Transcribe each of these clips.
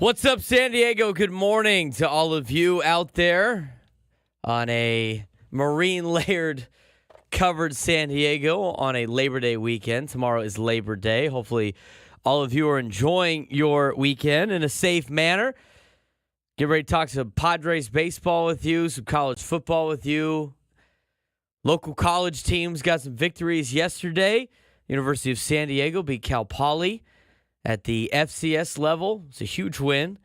What's up, San Diego? Good morning to all of you out there on a marine-layered covered San Diego on a Labor Day weekend. Tomorrow is Labor Day. Hopefully, all of you are enjoying your weekend in a safe manner. Get ready to talk some Padres baseball with you, some college football with you. Local college teams got some victories yesterday. University of San Diego beat Cal Poly at the FCS level. It's a huge win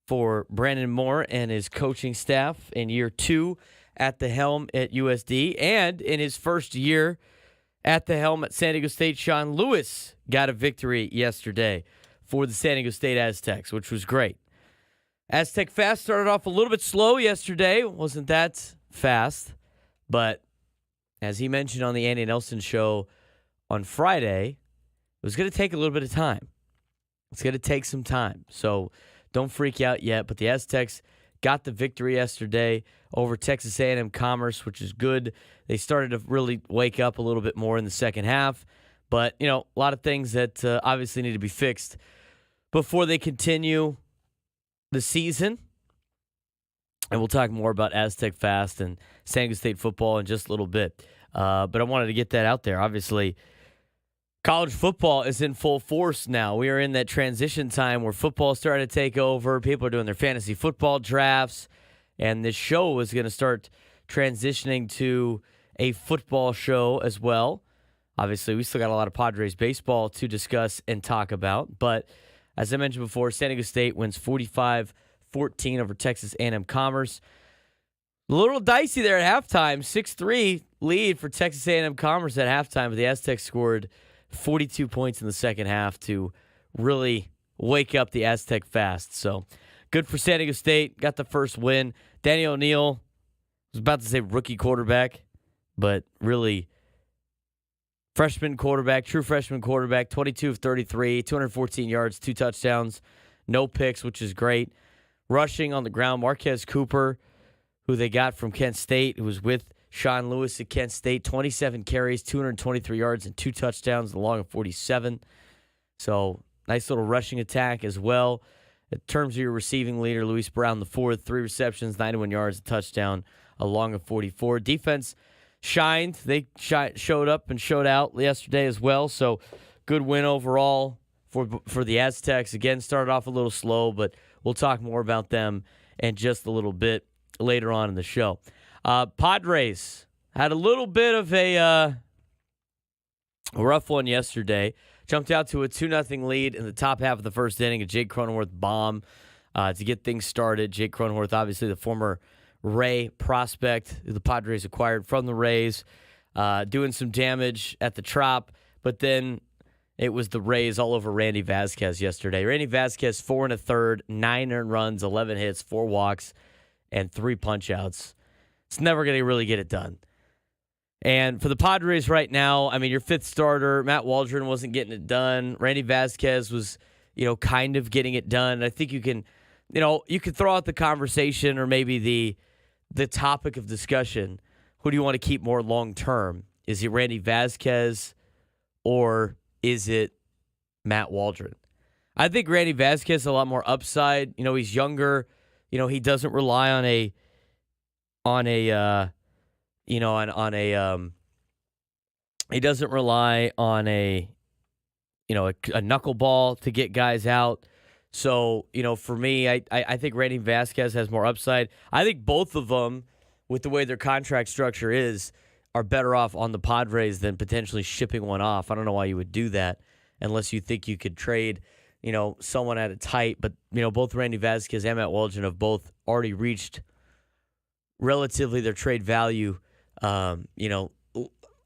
for Brandon Moore and his coaching staff in year 2 at the helm at USD. And in his first year at the helm at San Diego State, Sean Lewis got a victory yesterday for the San Diego State Aztecs, which was great. Aztec Fast started off a little bit slow yesterday. Wasn't that fast. But as he mentioned on the Andy Nelson show on Friday, it was going to take a little bit of time. It's going to take some time. So don't freak out yet. But the Aztecs got the victory yesterday over Texas A&M Commerce, which is good. They started to really wake up a little bit more in the second half. But, you know, a lot of things that obviously need to be fixed before they continue the season. And we'll talk more about Aztec Fast and San Diego State football in just a little bit. But I wanted to get that out there. Obviously, college football is in full force now. We are in that transition time where football started to take over. People are doing their fantasy football drafts. And this show is going to start transitioning to a football show as well. Obviously, we still got a lot of Padres baseball to discuss and talk about. But as I mentioned before, San Diego State wins 45-14 over Texas A&M Commerce. A little dicey there at halftime. 6-3 lead for Texas A&M Commerce at halftime. But the Aztecs scored 42 points in the second half to really wake up the Aztec Fast. So good for San Diego State. Got the first win. Danny O'Neal, was about to say rookie quarterback, but really freshman quarterback, true freshman quarterback, 22 of 33, 214 yards, 2 touchdowns, no picks, which is great. Rushing on the ground, Marquez Cooper, who they got from Kent State, who was with Sean Lewis at Kent State, 27 carries, 223 yards, and 2 touchdowns, along of 47. So nice little rushing attack as well. In terms of your receiving leader, Luis Brown, the 4th, 3 receptions, 91 yards, a touchdown, along of 44. Defense shined. They showed up and showed out yesterday as well. So good win overall for the Aztecs. Again, started off a little slow, but we'll talk more about them in just a little bit later on in the show. Padres had a little bit of a rough one yesterday. Jumped out to a 2-0 lead in the top half of the first inning. A Jake Cronenworth bomb to get things started. Jake Cronenworth, obviously the former Ray prospect who the Padres acquired from the Rays, doing some damage at the Trop. But then it was the Rays all over Randy Vasquez yesterday. Randy Vasquez, 4 1/3, 9 earned runs, 11 hits, 4 walks, and 3 punch-outs. It's never going to really get it done. And for the Padres right now, I mean, your 5th starter, Matt Waldron, wasn't getting it done. Randy Vasquez was, kind of getting it done. I think you can throw out the conversation or maybe the topic of discussion. Who do you want to keep more long-term? Is it Randy Vasquez or is it Matt Waldron? I think Randy Vasquez has a lot more upside. He's younger. He doesn't rely on a he doesn't rely on a knuckleball to get guys out. So, for me, I think Randy Vasquez has more upside. I think both of them, with the way their contract structure is, are better off on the Padres than potentially shipping one off. I don't know why you would do that unless you think you could trade, someone at its height. But, both Randy Vasquez and Matt Waldron have both already reached relatively their trade value,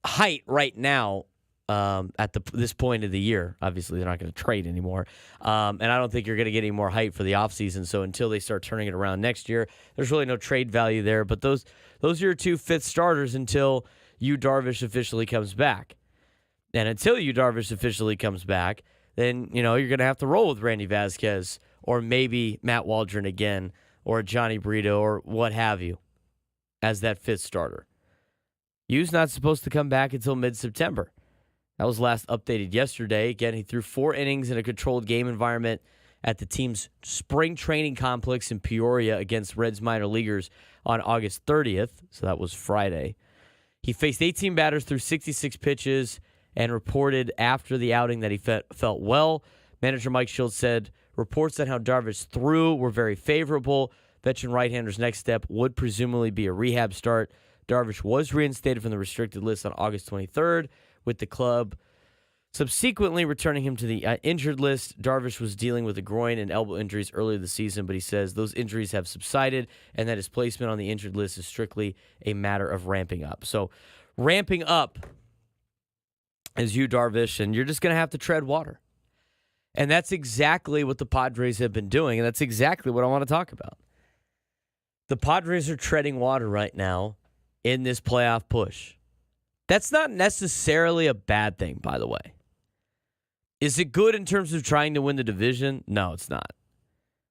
height right now at this point of the year. Obviously, they're not going to trade anymore. And I don't think you're going to get any more height for the offseason. So until they start turning it around next year, there's really no trade value there. But those are your 2 5th starters until Yu Darvish officially comes back. And until Yu Darvish officially comes back, then, you're going to have to roll with Randy Vasquez or maybe Matt Waldron again or Johnny Brito or what have you as that 5th starter. Yu's not supposed to come back until mid-September. That was last updated yesterday. Again, he threw 4 innings in a controlled game environment at the team's spring training complex in Peoria against Reds minor leaguers on August 30th. So that was Friday. He faced 18 batters through 66 pitches and reported after the outing that he felt well. Manager Mike Schultz said reports on how Darvish threw were very favorable. Veteran right-hander's next step would presumably be a rehab start. Darvish was reinstated from the restricted list on August 23rd, with the club subsequently returning him to the injured list. Darvish was dealing with the groin and elbow injuries earlier this season, but he says those injuries have subsided and that his placement on the injured list is strictly a matter of ramping up. So ramping up is you, Darvish, and you're just going to have to tread water. And that's exactly what the Padres have been doing, and that's exactly what I want to talk about. The Padres are treading water right now in this playoff push. That's not necessarily a bad thing, by the way. Is it good in terms of trying to win the division? No, it's not.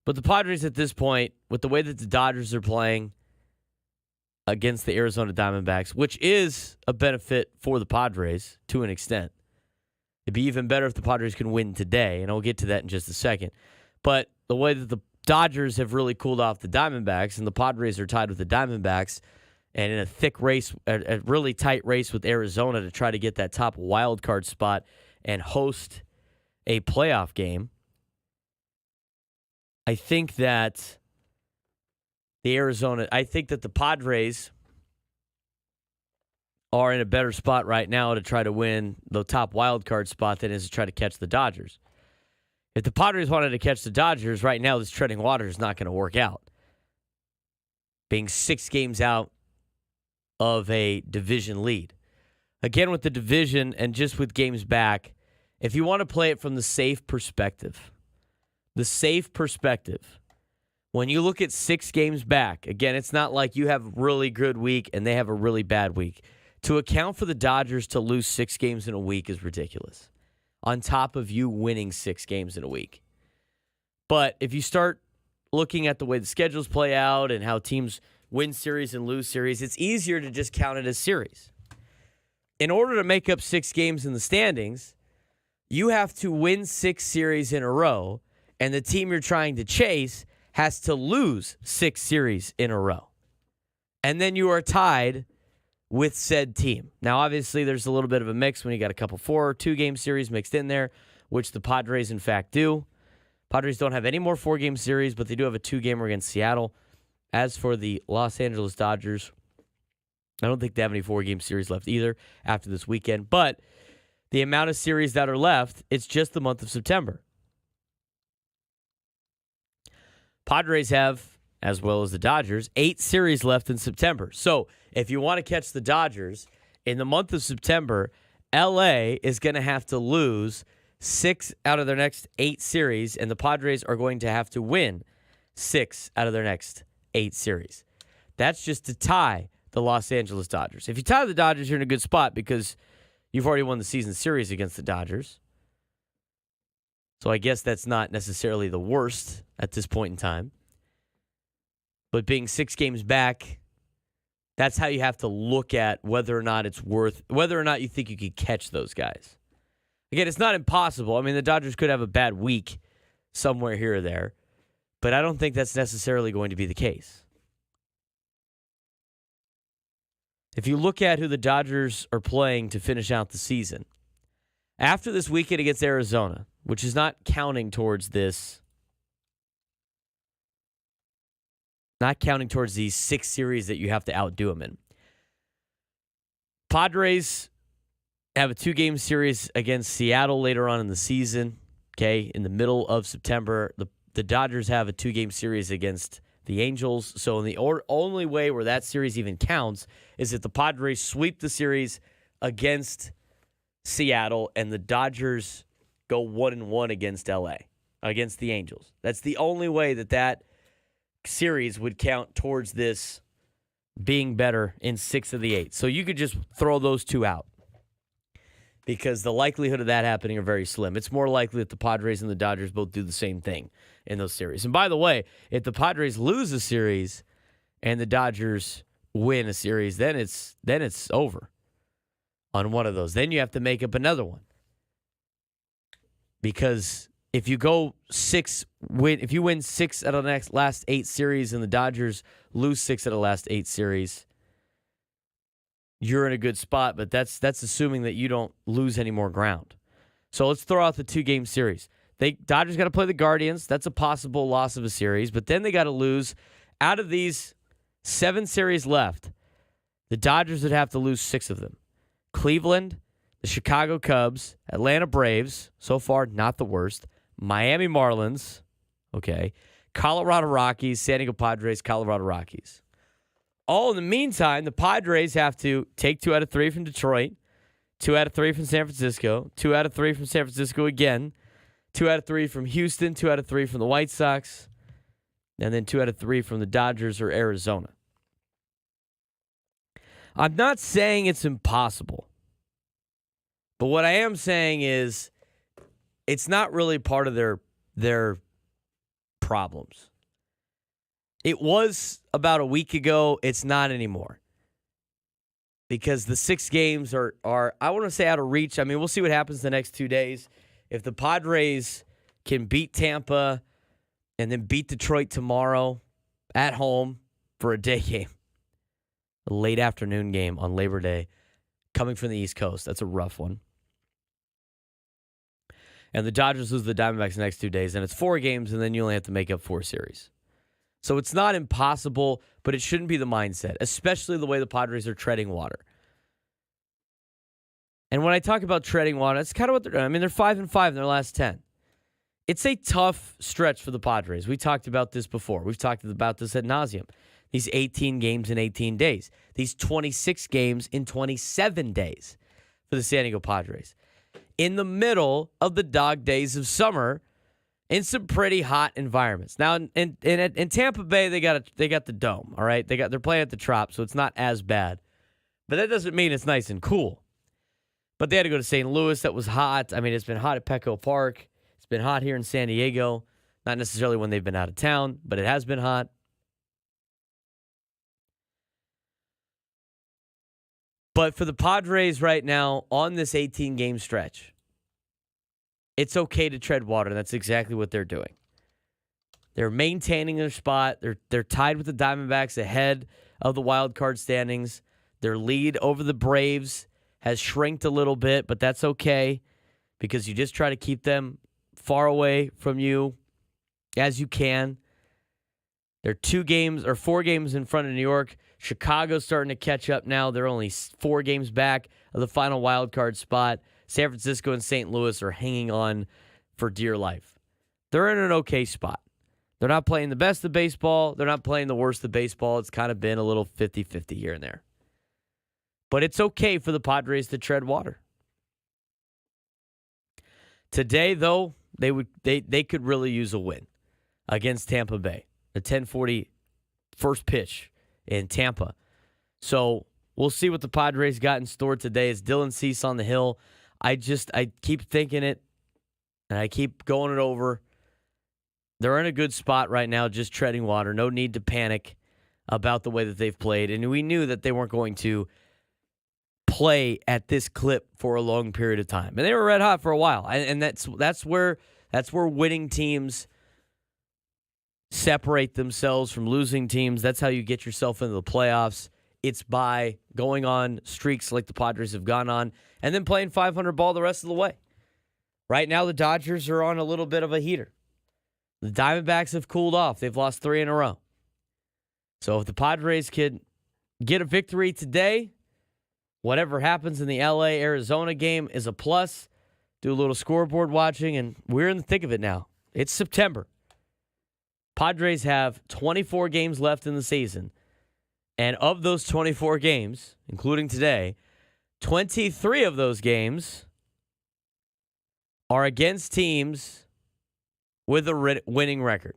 But the Padres at this point, with the way that the Dodgers are playing against the Arizona Diamondbacks, which is a benefit for the Padres to an extent. It'd be even better if the Padres can win today, and I'll get to that in just a second. But the way that the Dodgers have really cooled off the Diamondbacks, and the Padres are tied with the Diamondbacks, and in a thick race, a really tight race with Arizona to try to get that top wild card spot and host a playoff game, I think that the Padres are in a better spot right now to try to win the top wild card spot than is to try to catch the Dodgers. If the Padres wanted to catch the Dodgers right now, this treading water is not going to work out. Being 6 games out of a division lead. Again, with the division and just with games back, if you want to play it from the safe perspective, when you look at 6 games back, again, it's not like you have a really good week and they have a really bad week. To account for the Dodgers to lose 6 games in a week is ridiculous, on top of you winning 6 games in a week. But if you start looking at the way the schedules play out and how teams win series and lose series, it's easier to just count it as series. In order to make up 6 games in the standings, you have to win 6 series in a row, and the team you're trying to chase has to lose 6 series in a row. And then you are tied with said team. Now, obviously, there's a little bit of a mix when you got a couple 4 or 2-game series mixed in there, which the Padres, in fact, do. Padres don't have any more 4-game series, but they do have a 2-gamer against Seattle. As for the Los Angeles Dodgers, I don't think they have any 4-game series left either after this weekend. But the amount of series that are left, it's just the month of September. Padres have, as well as the Dodgers, 8 series left in September. So if you want to catch the Dodgers, in the month of September, LA is going to have to lose 6 out of their next 8 series, and the Padres are going to have to win 6 out of their next 8 series. That's just to tie the Los Angeles Dodgers. If you tie the Dodgers, you're in a good spot because you've already won the season series against the Dodgers. So I guess that's not necessarily the worst at this point in time. But being 6 games back, that's how you have to look at whether or not you think you could catch those guys. Again, it's not impossible. I mean, the Dodgers could have a bad week somewhere here or there, but I don't think that's necessarily going to be the case. If you look at who the Dodgers are playing to finish out the season, after this weekend against Arizona, which is not counting towards this, not counting towards these 6 series that you have to outdo them in. Padres have a 2-game series against Seattle later on in the season, okay, in the middle of September. The Dodgers have a 2-game series against the Angels. So in the only way where that series even counts is if the Padres sweep the series against Seattle and the Dodgers go 1-1 against against the Angels. That's the only way that series would count towards this being better in 6 of the 8. So you could just throw those 2 out because the likelihood of that happening are very slim. It's more likely that the Padres and the Dodgers both do the same thing in those series. And by the way, if the Padres lose a series and the Dodgers win a series, then it's over on one of those. Then you have to make up another one. Because if you win 6 out of the last 8 series and the Dodgers lose 6 out of the last 8 series, you're in a good spot, but that's assuming that you don't lose any more ground. So let's throw out the 2-game series. Dodgers got to play the Guardians. That's a possible loss of a series, but then they got to lose. Out of these 7 series left, the Dodgers would have to lose 6 of them. Cleveland, the Chicago Cubs, Atlanta Braves, so far not the worst, Miami Marlins, okay, Colorado Rockies, San Diego Padres, Colorado Rockies. All in the meantime, the Padres have to take 2 out of 3 from Detroit, 2 out of 3 from San Francisco, 2 out of 3 from San Francisco again, 2 out of 3 from Houston, 2 out of 3 from the White Sox, and then 2 out of 3 from the Dodgers or Arizona. I'm not saying it's impossible, but what I am saying is it's not really part of their problems. It was about a week ago. It's not anymore. Because the 6 games are I want to say out of reach. I mean, we'll see what happens the next 2 days. If the Padres can beat Tampa and then beat Detroit tomorrow at home for a day game, a late afternoon game on Labor Day, coming from the East Coast, that's a rough one. And the Dodgers lose the Diamondbacks the next 2 days, and it's 4 games, and then you only have to make up 4 series. So it's not impossible, but it shouldn't be the mindset, especially the way the Padres are treading water. And when I talk about treading water, that's kind of what they're doing. I mean, they're 5-5 in their last 10. It's a tough stretch for the Padres. We talked about this before. We've talked about this ad nauseum. These 18 games in 18 days. These 26 games in 27 days for the San Diego Padres. In the middle of the dog days of summer, in some pretty hot environments. Now, in Tampa Bay, they got the dome. All right, they're playing at the Trop, so it's not as bad. But that doesn't mean it's nice and cool. But they had to go to St. Louis. That was hot. I mean, it's been hot at Petco Park. It's been hot here in San Diego. Not necessarily when they've been out of town, but it has been hot. But for the Padres right now on this 18-game stretch, it's okay to tread water. That's exactly what they're doing. They're maintaining their spot. They're tied with the Diamondbacks ahead of the wild card standings. Their lead over the Braves has shrinked a little bit, but that's okay because you just try to keep them far away from you as you can. They're 4 games in front of New York. Chicago's starting to catch up now. They're only 4 games back of the final wild card spot. San Francisco and St. Louis are hanging on for dear life. They're in an okay spot. They're not playing the best of baseball. They're not playing the worst of baseball. It's kind of been a little 50-50 here and there. But it's okay for the Padres to tread water. Today, though, they could really use a win against Tampa Bay. The 10:40 first pitch in Tampa. So we'll see what the Padres got in store today. It's Dylan Cease on the hill. I keep thinking it, and I keep going it over. They're in a good spot right now, just treading water. No need to panic about the way that they've played. And we knew that they weren't going to play at this clip for a long period of time. And they were red hot for a while. And that's where winning teams separate themselves from losing teams. That's how you get yourself into the playoffs. It's by going on streaks like the Padres have gone on and then playing 500 ball the rest of the way. Right now, the Dodgers are on a little bit of a heater. The Diamondbacks have cooled off. They've lost 3 in a row. So if the Padres could get a victory today, whatever happens in the LA-Arizona game is a plus. Do a little scoreboard watching, and we're in the thick of it now. It's September. Padres have 24 games left in the season. And of those 24 games, including today, 23 of those games are against teams with a winning record.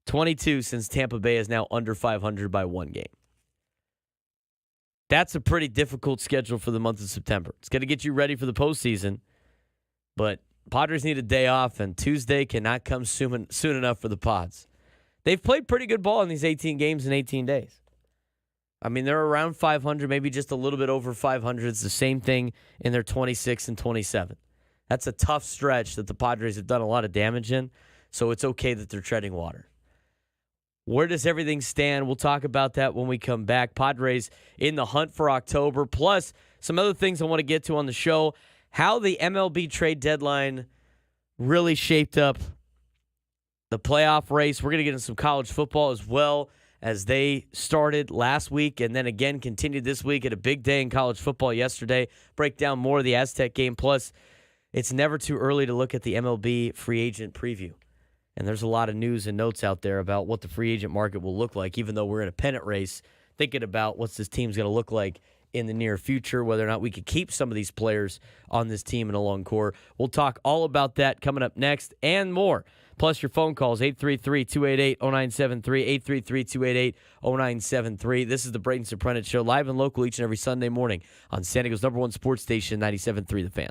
22 since Tampa Bay is now under 500 by 1 game. That's a pretty difficult schedule for the month of September. It's going to get you ready for the postseason, but Padres need a day off, and Tuesday cannot come soon enough for the Pods. They've played pretty good ball in these 18 games in 18 days. I mean, they're around 500, maybe just a little bit over 500. It's the same thing in their 26 and 27. That's a tough stretch that the Padres have done a lot of damage in, so it's okay that they're treading water. Where does everything stand? We'll talk about that when we come back. Padres in the hunt for October, plus some other things I want to get to on the show. How the MLB trade deadline really shaped up the playoff race. We're going to get into some college football as well, as they started last week and then again continued this week at a big day in college football yesterday. Break down more of the Aztec game. Plus, it's never too early to look at the MLB free agent preview. And there's a lot of news and notes out there about what the free agent market will look like, even though we're in a pennant race, thinking about what's this team's going to look like in the near future, whether or not we could keep some of these players on this team in a long core. We'll talk all about that coming up next and more. Plus your phone calls, 833-288-0973, 833-288-0973. This is the Braden Surprenant Show, live and local each and every Sunday morning on San Diego's #1 sports station, 97.3 The Fan.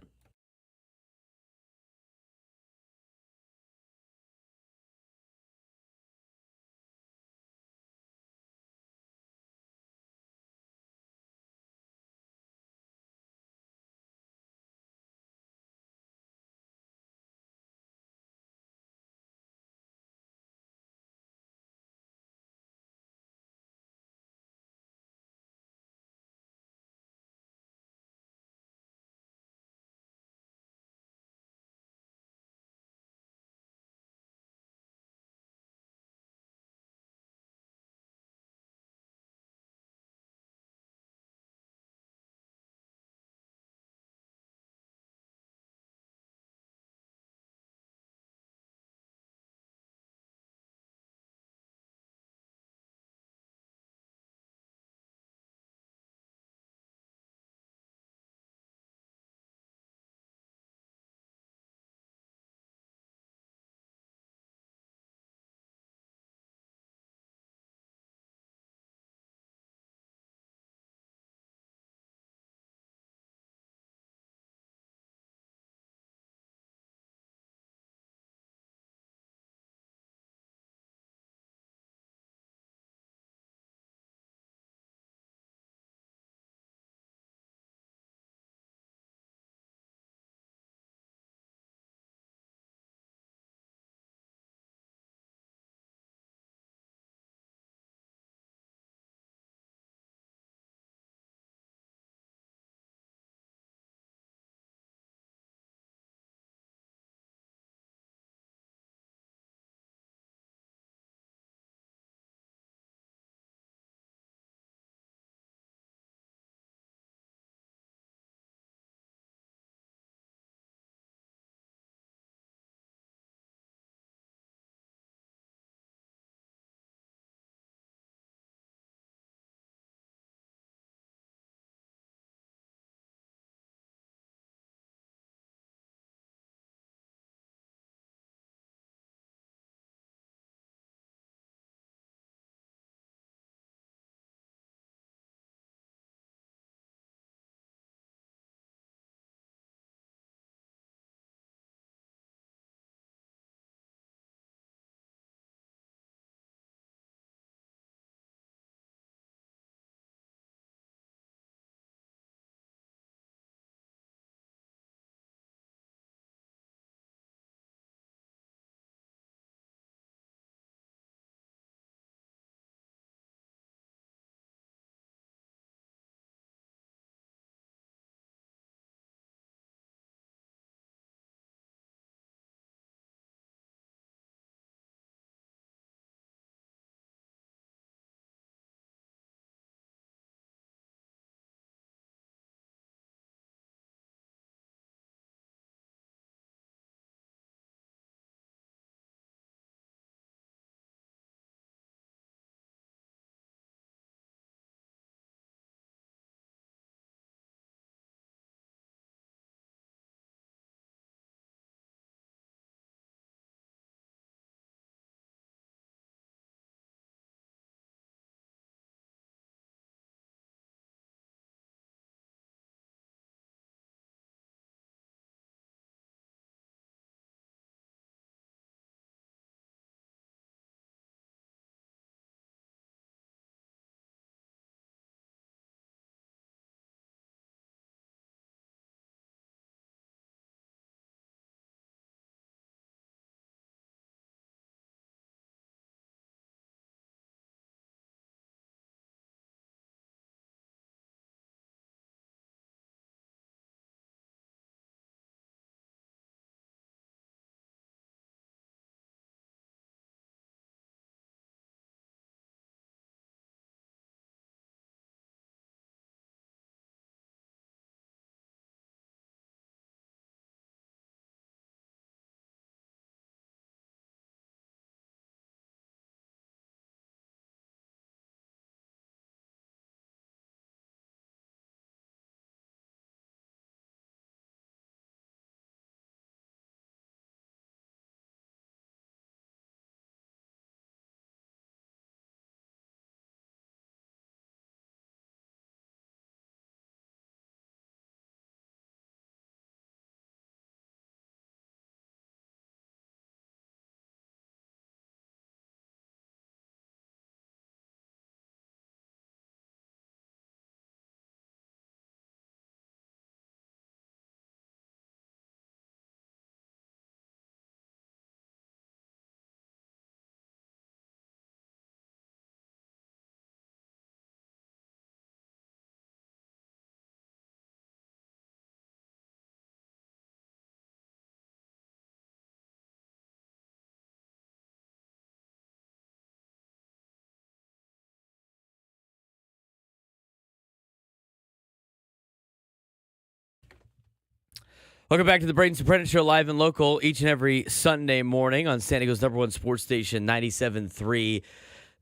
Welcome back to the Braden Surprenant Show, live and local each and every Sunday morning on San Diego's #1 sports station, 97.3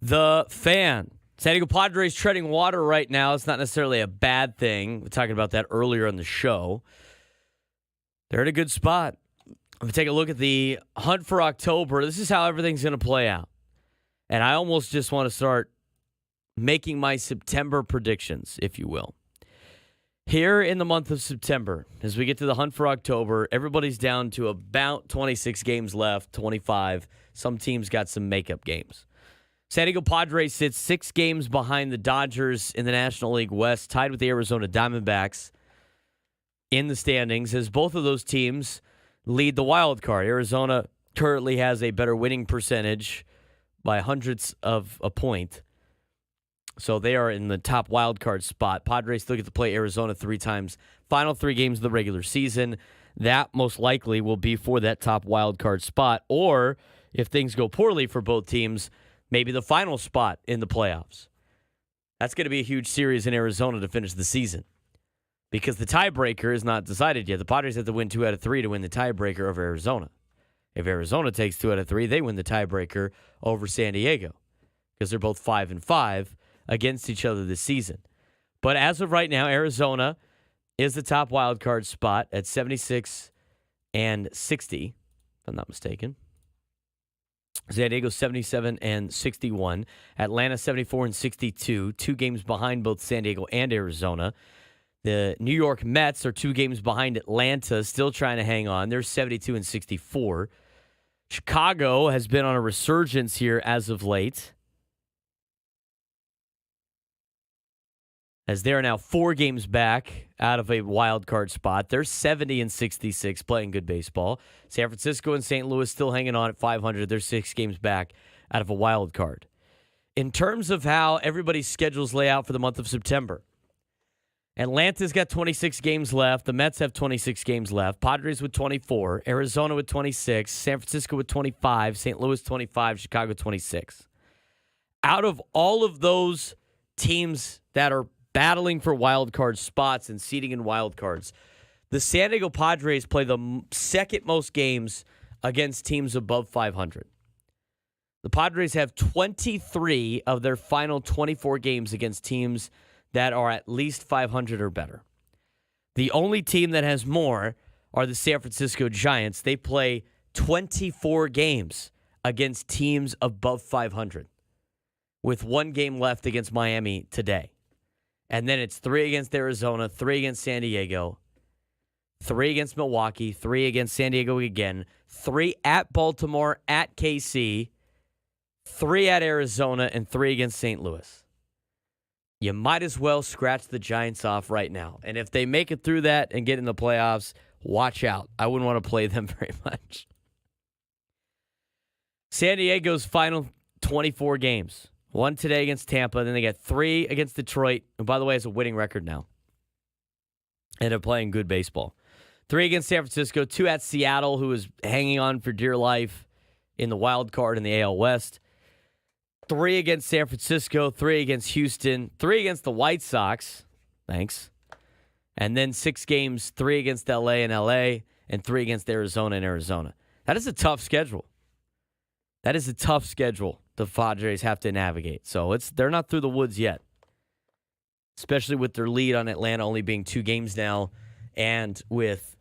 The Fan. San Diego Padres treading water right now. It's not necessarily a bad thing. We were talking about that earlier in the show. They're at a good spot. If we take a look at the hunt for October, this is how everything's going to play out. And I almost just want to start making my September predictions, if you will. Here in the month of September, as we get to the hunt for October, everybody's down to about 26 games left, 25. Some teams got some makeup games. San Diego Padres sits 6 games behind the Dodgers in the National League West, tied with the Arizona Diamondbacks in the standings, as both of those teams lead the wild card. Arizona currently has a better winning percentage by hundredths of a point. So they are in the top wild card spot. Padres still get to play Arizona 3 times. Final 3 games of the regular season. That most likely will be for that top wild card spot. Or if things go poorly for both teams, maybe the final spot in the playoffs. That's going to be a huge series in Arizona to finish the season, because the tiebreaker is not decided yet. The Padres have to win 2 out of 3 to win the tiebreaker over Arizona. If Arizona takes 2 out of 3, they win the tiebreaker over San Diego, because they're both 5-5 against each other this season. But as of right now, Arizona is the top wild card spot at 76 and 60, if I'm not mistaken. San Diego 77 and 61. Atlanta 74 and 62, 2 games behind both San Diego and Arizona. The New York Mets are 2 games behind Atlanta, still trying to hang on. They're 72 and 64. Chicago has been on a resurgence here as of late, as they're now 4 games back out of a wild card spot. They're 70 and 66, playing good baseball. San Francisco and St. Louis still hanging on at 500. They're 6 games back out of a wild card. In terms of how everybody's schedules lay out for the month of September, Atlanta's got 26 games left. The Mets have 26 games left. Padres with 24. Arizona with 26. San Francisco with 25. St. Louis 25. Chicago 26. Out of all of those teams that are battling for wild card spots and seeding in wild cards, the San Diego Padres play the second most games against teams above 500. The Padres have 23 of their final 24 games against teams that are at least 500 or better. The only team that has more are the San Francisco Giants. They play 24 games against teams above 500, with 1 game left against Miami today. And then it's 3 against Arizona, 3 against San Diego, 3 against Milwaukee, 3 against San Diego again, 3 at Baltimore, at KC, 3 at Arizona, and 3 against St. Louis. You might as well scratch the Giants off right now. And if they make it through that and get in the playoffs, watch out. I wouldn't want to play them very much. San Diego's final 24 games. 1 today against Tampa. Then they got 3 against Detroit, who, by the way, has a winning record now. And they're playing good baseball. 3 against San Francisco. 2 at Seattle, who is hanging on for dear life in the wild card in the AL West. 3 against San Francisco. 3 against Houston. 3 against the White Sox. Thanks. And then 6 games, 3 against LA and LA, and 3 against Arizona and Arizona. That is a tough schedule. That is a tough schedule the Padres have to navigate. So they're not through the woods yet, especially with their lead on Atlanta only being 2 games now, and with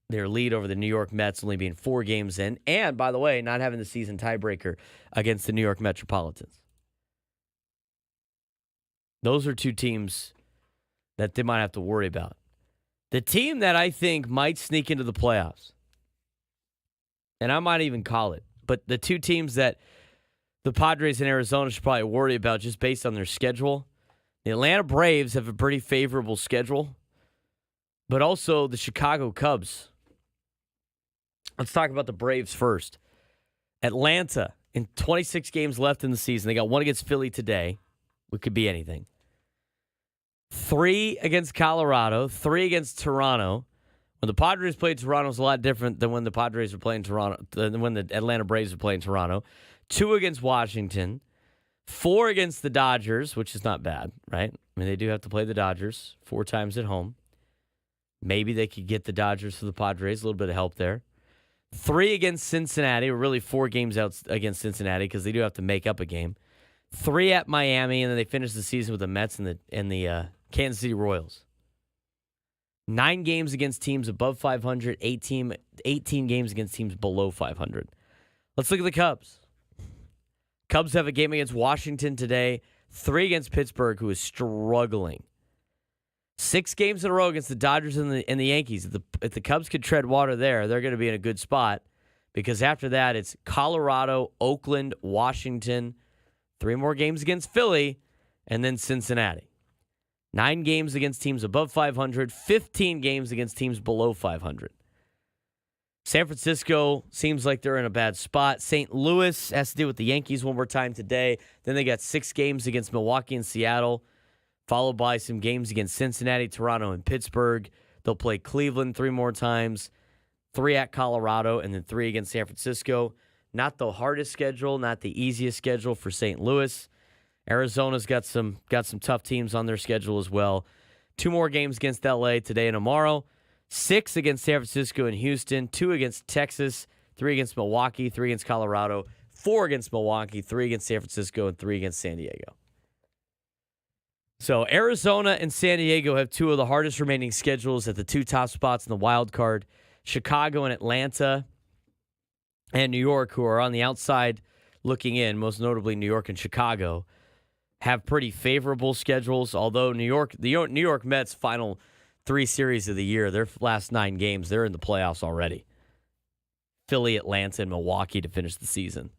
their lead over the New York Mets only being 4 games in, and, by the way, not having the season tiebreaker against the New York Metropolitans. Those are 2 teams that they might have to worry about. The team that I think might sneak into the playoffs, and I might even call it, but the 2 teams that the Padres and Arizona should probably worry about just based on their schedule, the Atlanta Braves have a pretty favorable schedule, but also the Chicago Cubs. Let's talk about the Braves first. Atlanta, in 26 games left in the season, they got 1 against Philly today, which could be anything. 3 against Colorado, 3 against Toronto. When the Padres played Toronto, it's a lot different than when the Padres were playing Toronto, than when the Atlanta Braves were playing Toronto. 2 against Washington, 4 against the Dodgers, which is not bad, right? I mean, they do have to play the Dodgers 4 times at home. Maybe they could get the Dodgers for the Padres. A little bit of help there. 3 against Cincinnati. Or really 4 games out against Cincinnati because they do have to make up a game. 3 at Miami, and then they finish the season with the Mets and the Kansas City Royals. 9 games against teams above 500, 18 games against teams below 500. Let's look at the Cubs. Cubs have a game against Washington today, 3 against Pittsburgh, who is struggling. 6 games in a row against the Dodgers and the Yankees. If the Cubs could tread water there, they're going to be in a good spot because after that, it's Colorado, Oakland, Washington, 3 more games against Philly, and then Cincinnati. 9 games against teams above 500, 15 games against teams below 500. San Francisco seems like they're in a bad spot. St. Louis has to deal with the Yankees one more time today. Then they got 6 games against Milwaukee and Seattle, followed by some games against Cincinnati, Toronto, and Pittsburgh. They'll play Cleveland 3 more times, 3 at Colorado, and then 3 against San Francisco. Not the hardest schedule, not the easiest schedule for St. Louis. Arizona's got some tough teams on their schedule as well. 2 more games against LA today and tomorrow. 6 against San Francisco and Houston. 2 against Texas. 3 against Milwaukee. 3 against Colorado. 4 against Milwaukee. 3 against San Francisco. And 3 against San Diego. So Arizona and San Diego have 2 of the hardest remaining schedules at the 2 top spots in the wild card. Chicago and Atlanta and New York, who are on the outside looking in, most notably New York and Chicago, have pretty favorable schedules, although the New York Mets' final 3 series of the year, their last 9 games, they're in the playoffs already. Philly, Atlanta, and Milwaukee to finish the season.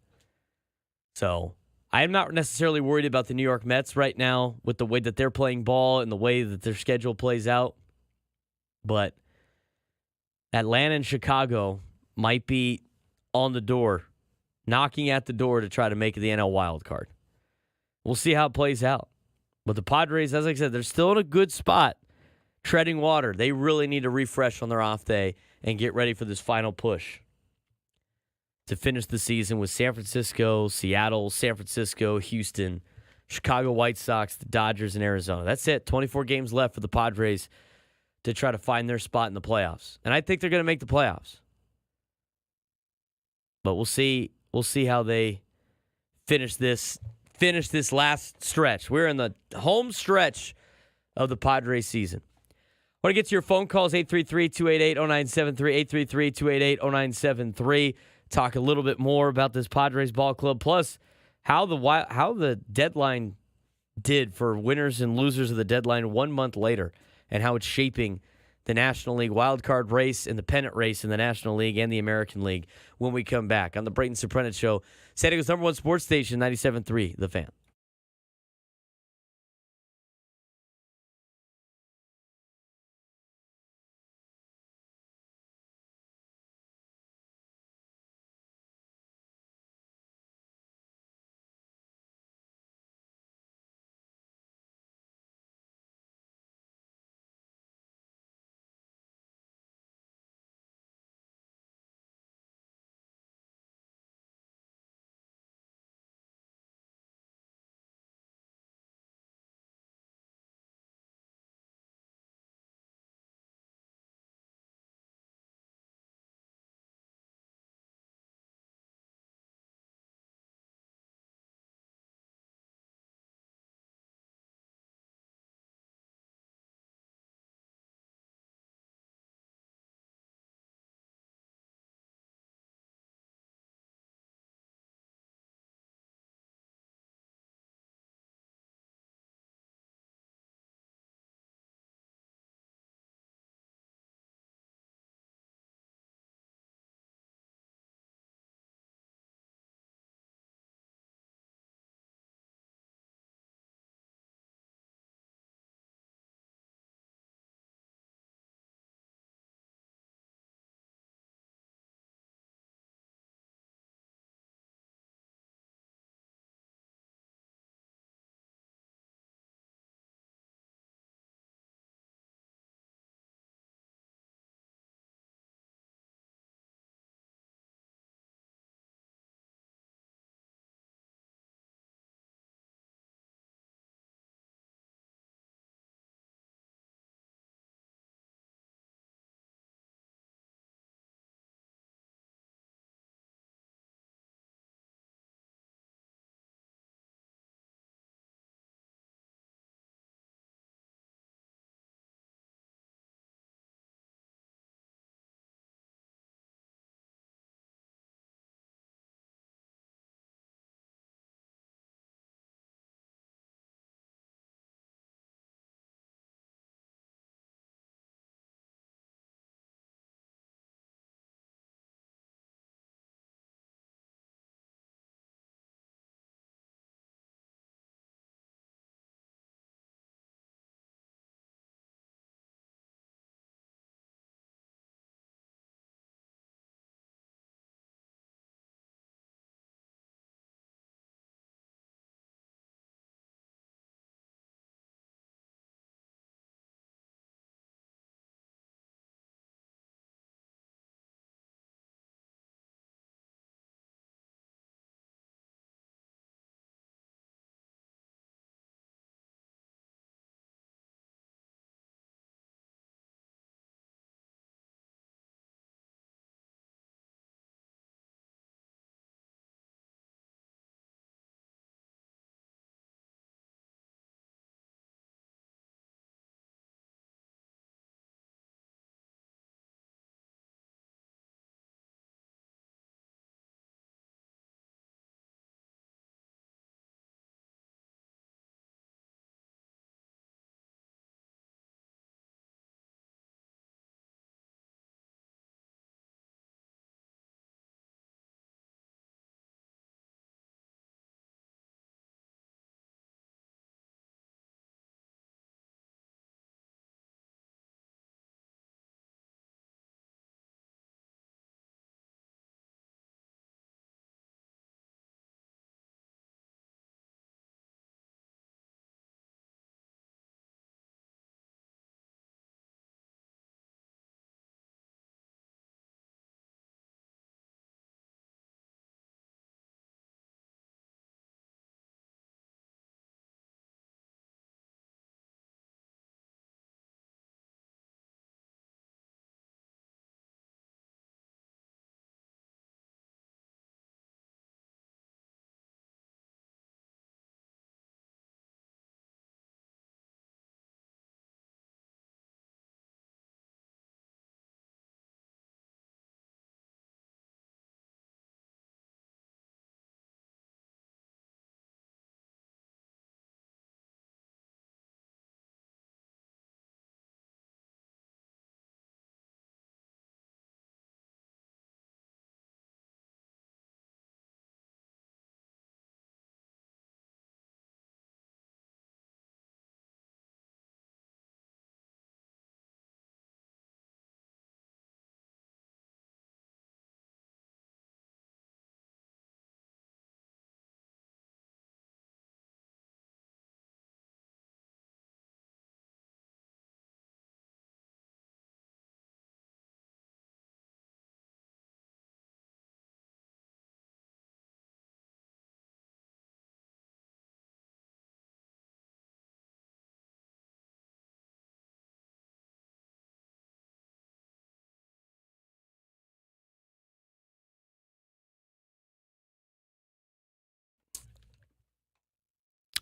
So I am not necessarily worried about the New York Mets right now with the way that they're playing ball and the way that their schedule plays out. But Atlanta and Chicago might be on the door, knocking at the door to try to make the NL wild card. We'll see how it plays out. But the Padres, as I said, they're still in a good spot, treading water. They really need to refresh on their off day and get ready for this final push to finish the season with San Francisco, Seattle, San Francisco, Houston, Chicago White Sox, the Dodgers, and Arizona. That's it. 24 games left for the Padres to try to find their spot in the playoffs. And I think they're going to make the playoffs. But we'll see. We'll see how they finish this last stretch. We're in the home stretch of the Padres season. I want to get to your phone calls, 833-288-0973, 833-288-0973. Talk a little bit more about this Padres ball club, plus how the deadline did for winners and losers of the deadline 1 month later, and how it's shaping the National League wildcard race and the pennant race in the National League and the American League when we come back on the Braden Surprenant Show, San Diego's #1 sports station, 97.3 The Fan.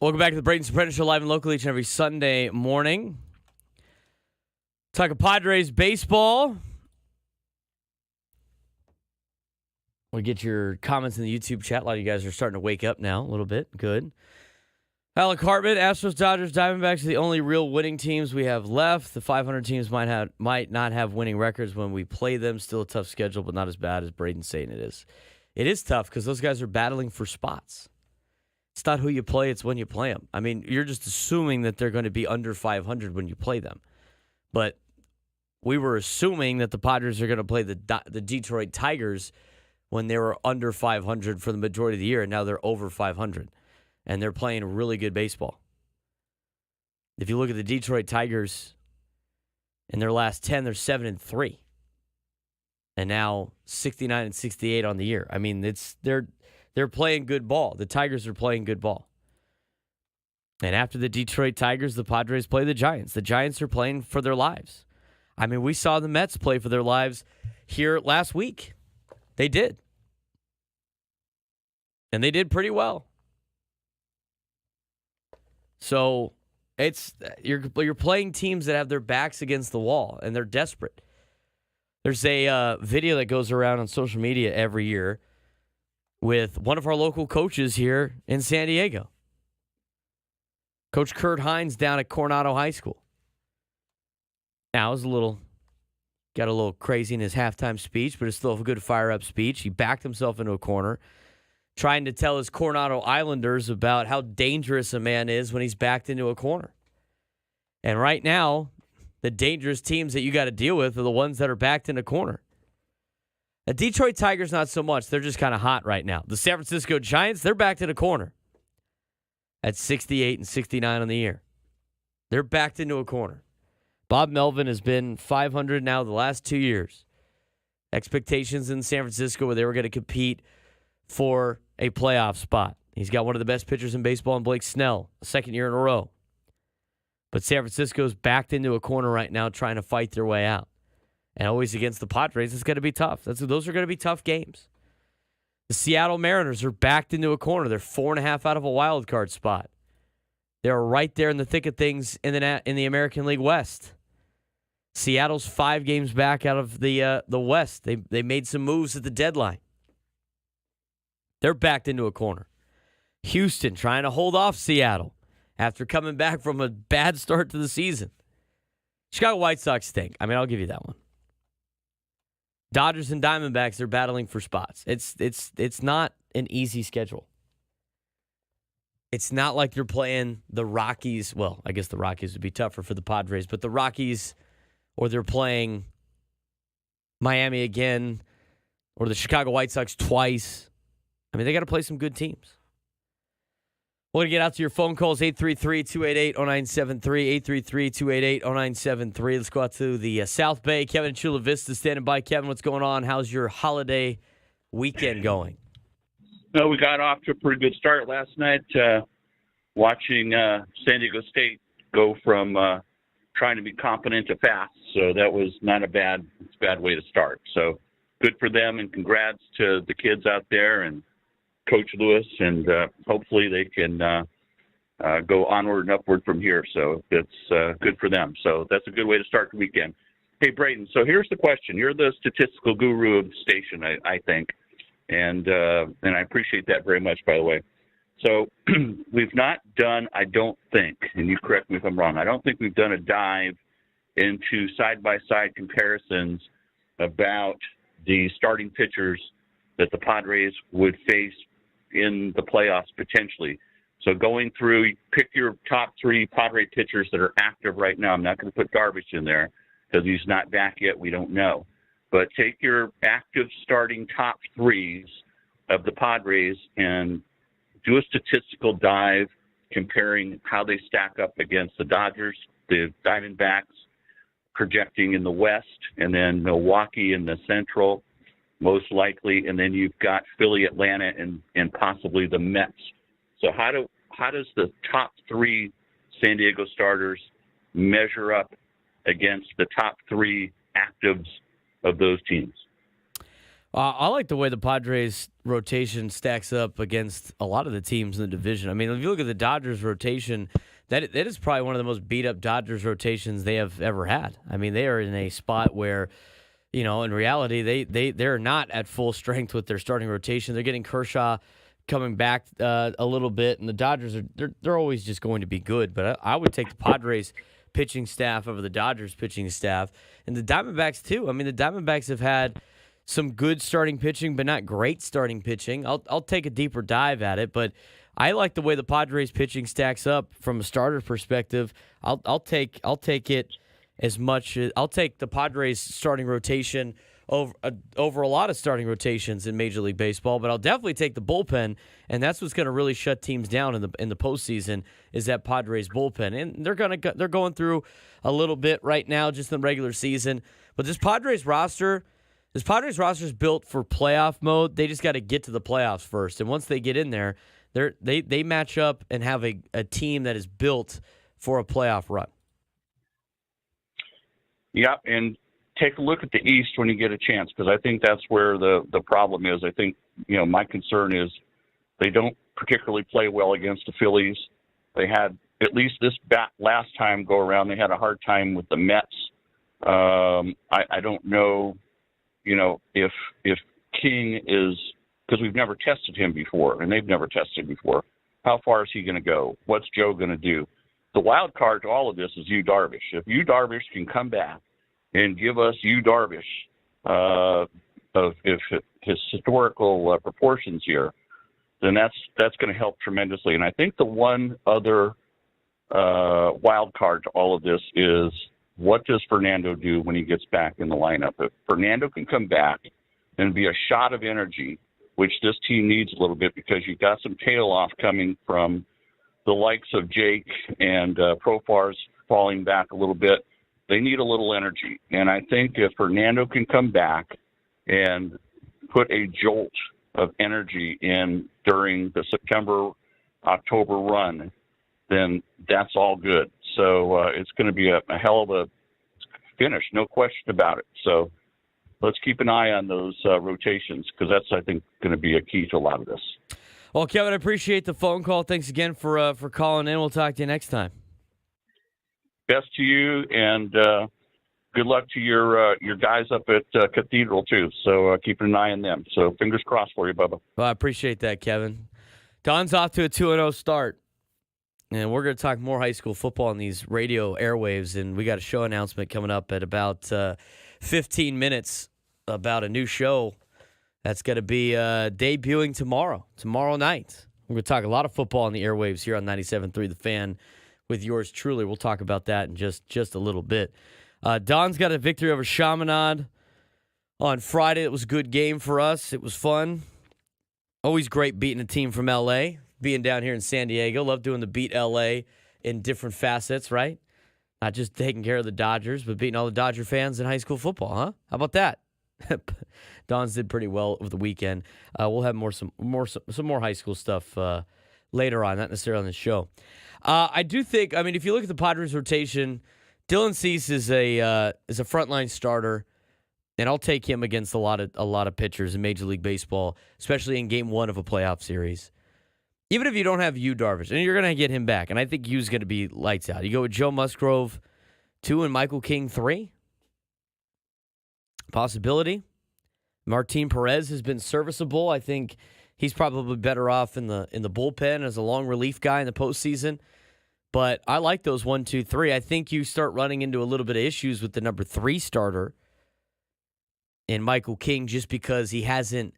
Welcome back to the Braden Surprenant Show, live and local each and every Sunday morning. Talking Padres baseball. We'll get your comments in the YouTube chat. A lot of you guys are starting to wake up now a little bit. Good. Alan Cartman, Astros, Dodgers, Diamondbacks are the only real winning teams we have left. The 500 teams might not have winning records when we play them. Still a tough schedule, but not as bad as Braden's saying it is. It is tough because those guys are battling for spots. It's not who you play, it's when you play them. I mean, you're just assuming that they're going to be under 500 when you play them. But we were assuming that the Padres are going to play the Detroit Tigers when they were under 500 for the majority of the year, and now they're over 500. And they're playing really good baseball. If you look at the Detroit Tigers, in their last 10, they're 7-3. And now 69-68 on the year. I mean, they're playing good ball. The Tigers are playing good ball. And after the Detroit Tigers, the Padres play the Giants. The Giants are playing for their lives. I mean, we saw the Mets play for their lives here last week. They did. And they did pretty well. So you're playing teams that have their backs against the wall, and they're desperate. There's a video that goes around on social media every year with one of our local coaches here in San Diego. Coach Kurt Hines down at Coronado High School. Now, it was got a little crazy in his halftime speech, but it's still a good fire-up speech. He backed himself into a corner, trying to tell his Coronado Islanders about how dangerous a man is when he's backed into a corner. And right now, the dangerous teams that you got to deal with are the ones that are backed in a corner. The Detroit Tigers, not so much. They're just kind of hot right now. The San Francisco Giants, they're backed in a corner at 68-69 on the year. They're backed into a corner. Bob Melvin has been 500 now the last 2 years. Expectations in San Francisco where they were going to compete for a playoff spot. He's got one of the best pitchers in baseball in Blake Snell, a second year in a row. But San Francisco's backed into a corner right now trying to fight their way out. And always against the Padres, it's going to be tough. Those are going to be tough games. The Seattle Mariners are backed into a corner. They're 4.5 out of a wild card spot. They're right there in the thick of things in the American League West. Seattle's 5 games back out of the West. They made some moves at the deadline. They're backed into a corner. Houston trying to hold off Seattle after coming back from a bad start to the season. Chicago White Sox stink. I mean, I'll give you that one. Dodgers and Diamondbacks are battling for spots. It's not an easy schedule. It's not like you're playing the Rockies. Well, I guess the Rockies would be tougher for the Padres, but the Rockies, or they're playing Miami again, or the Chicago White Sox twice. I mean, they got to play some good teams. We're going to get out to your phone calls, 833-288-0973, 833-288-0973. Let's go out to the South Bay. Kevin in Chula Vista standing by. Kevin, what's going on? How's your holiday weekend going? No, we got off to a pretty good start last night, watching San Diego State go from trying to be competent to fast. So that was not a bad way to start. So good for them, and congrats to the kids out there and Coach Lewis, and hopefully they can go onward and upward from here. So it's good for them. So that's a good way to start the weekend. Hey, Braden, so here's the question. You're the statistical guru of the station, I think, and I appreciate that very much, by the way. So we've not done, I don't think, and you correct me if I'm wrong, I don't think we've done a dive into side-by-side comparisons about the starting pitchers that the Padres would face in the playoffs potentially. So going through, pick your top 3 Padre pitchers that are active right now. I'm not going to put Darvish in there because he's not back yet. We don't know. But take your active starting top 3s of the Padres and do a statistical dive comparing how they stack up against the Dodgers, the Diamondbacks, projecting in the West, and then Milwaukee in the Central, most likely, and then you've got Philly, Atlanta, and possibly the Mets. So how does the top 3 San Diego starters measure up against the top 3 actives of those teams? I like the way the Padres rotation stacks up against a lot of the teams in the division. I mean, if you look at the Dodgers rotation, that is probably one of the most beat up Dodgers rotations they have ever had. I mean, they are in a spot where, in reality, they're not at full strength with their starting rotation. They're getting Kershaw coming back a little bit, and the Dodgers they're always just going to be good. But I would take the Padres pitching staff over the Dodgers pitching staff, and the Diamondbacks too. I mean, the Diamondbacks have had some good starting pitching, but not great starting pitching. I'll take a deeper dive at it, but I like the way the Padres pitching stacks up from a starter perspective. I'll take it as much. I'll take the Padres starting rotation over a lot of starting rotations in Major League Baseball, but I'll definitely take the bullpen, and that's what's going to really shut teams down in the postseason is that Padres bullpen, and they're going through a little bit right now just in the regular season, but this Padres roster is built for playoff mode. They just got to get to the playoffs first, and once they get in there, they match up and have a team that is built for a playoff run. Yeah, and take a look at the East when you get a chance, because I think that's where the problem is. I think, my concern is they don't particularly play well against the Phillies. They had, at least this last time go around, they had a hard time with the Mets. I don't know, if King is, because we've never tested him before, and they've never tested before, how far is he going to go? What's Joe going to do? The wild card to all of this is Yu Darvish. If Yu Darvish can come back and give us Yu Darvish of his historical proportions here, then that's going to help tremendously. And I think the one other wild card to all of this is, what does Fernando do when he gets back in the lineup? If Fernando can come back and be a shot of energy, which this team needs a little bit, because you've got some tail off coming from the likes of Jake and Profar's falling back a little bit. They need a little energy. And I think if Fernando can come back and put a jolt of energy in during the September-October run, then that's all good. So it's going to be a hell of a finish, no question about it. So let's keep an eye on those rotations, because that's, I think, going to be a key to a lot of this. Well, Kevin, I appreciate the phone call. Thanks again for calling in. We'll talk to you next time. Best to you, and good luck to your guys up at Cathedral, too. So keep an eye on them. So fingers crossed for you, Bubba. Well, I appreciate that, Kevin. Don's off to a 2-0 start. And we're going to talk more high school football on these radio airwaves. And we got a show announcement coming up at about 15 minutes about a new show that's going to be debuting tomorrow night. We're going to talk a lot of football on the airwaves here on 97.3 The Fan with yours truly. We'll talk about that in just a little bit. Don's got a victory over Chaminade on Friday. It was a good game for us. It was fun. Always great beating a team from L.A., being down here in San Diego. Love doing the beat L.A. in different facets, right? Not just taking care of the Dodgers, but beating all the Dodger fans in high school football, huh? How about that? Don's did pretty well over the weekend. We'll have some more high school stuff later on, not necessarily on the show. I do think, I mean, if you look at the Padres rotation, Dylan Cease is a frontline starter, and I'll take him against a lot of pitchers in Major League Baseball, especially in Game 1 of a playoff series. Even if you don't have Yu Darvish, and you're going to get him back, and I think Yu's going to be lights out. You go with Joe Musgrove 2 and Michael King 3. Possibility. Martin Perez has been serviceable. I think he's probably better off in the bullpen as a long relief guy in the postseason. But I like those 1, 2, 3. I think you start running into a little bit of issues with the number 3 starter in Michael King, just because he hasn't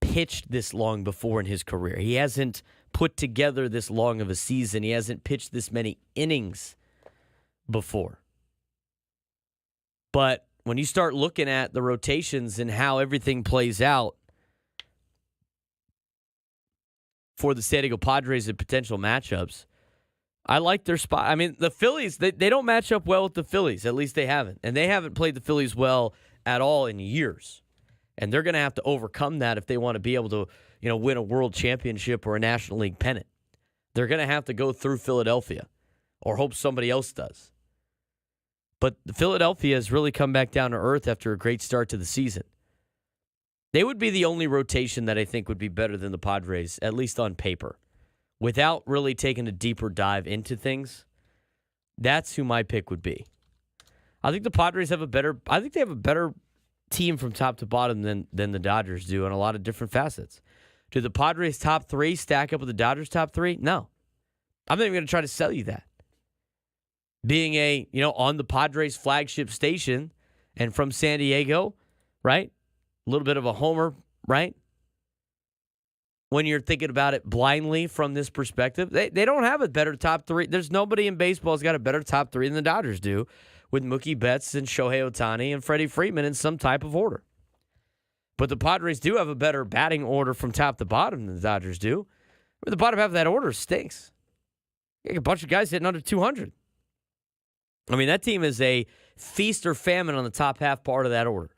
pitched this long before in his career. He hasn't put together this long of a season. He hasn't pitched this many innings before. But when you start looking at the rotations and how everything plays out for the San Diego Padres and potential matchups, I like their spot. I mean, the Phillies, they don't match up well with the Phillies. At least they haven't. And they haven't played the Phillies well at all in years. And they're going to have to overcome that if they want to be able to, win a world championship or a National League pennant. They're going to have to go through Philadelphia or hope somebody else does. But Philadelphia has really come back down to earth after a great start to the season. They would be the only rotation that I think would be better than the Padres, at least on paper. Without really taking a deeper dive into things, that's who my pick would be. I think the Padres have a better team from top to bottom than the Dodgers do in a lot of different facets. Do the Padres top 3 stack up with the Dodgers top 3? No. I'm not even going to try to sell you that. Being on the Padres flagship station and from San Diego, right? A little bit of a homer, right? When you're thinking about it blindly from this perspective, they don't have a better top 3. There's nobody in baseball who's got a better top 3 than the Dodgers do, with Mookie Betts and Shohei Ohtani and Freddie Freeman in some type of order. But the Padres do have a better batting order from top to bottom than the Dodgers do. But the bottom half of that order stinks. You got a bunch of guys hitting under 200. I mean, that team is a feast or famine on the top half part of that order.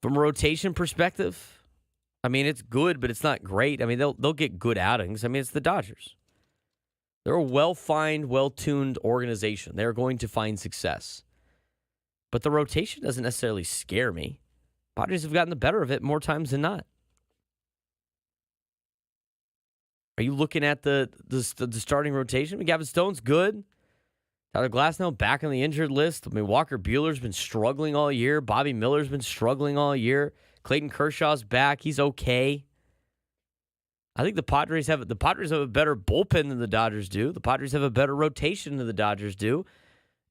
From a rotation perspective, I mean, it's good, but it's not great. I mean, they'll get good outings. I mean, it's the Dodgers. They're a well-fined, well-tuned organization. They're going to find success. But the rotation doesn't necessarily scare me. Padres have gotten the better of it more times than not. Are you looking at the starting rotation? I mean, Gavin Stone's good. Tyler Glasnow back on the injured list. I mean, Walker Buehler's been struggling all year. Bobby Miller's been struggling all year. Clayton Kershaw's back. He's okay. I think the Padres have a better bullpen than the Dodgers do. The Padres have a better rotation than the Dodgers do.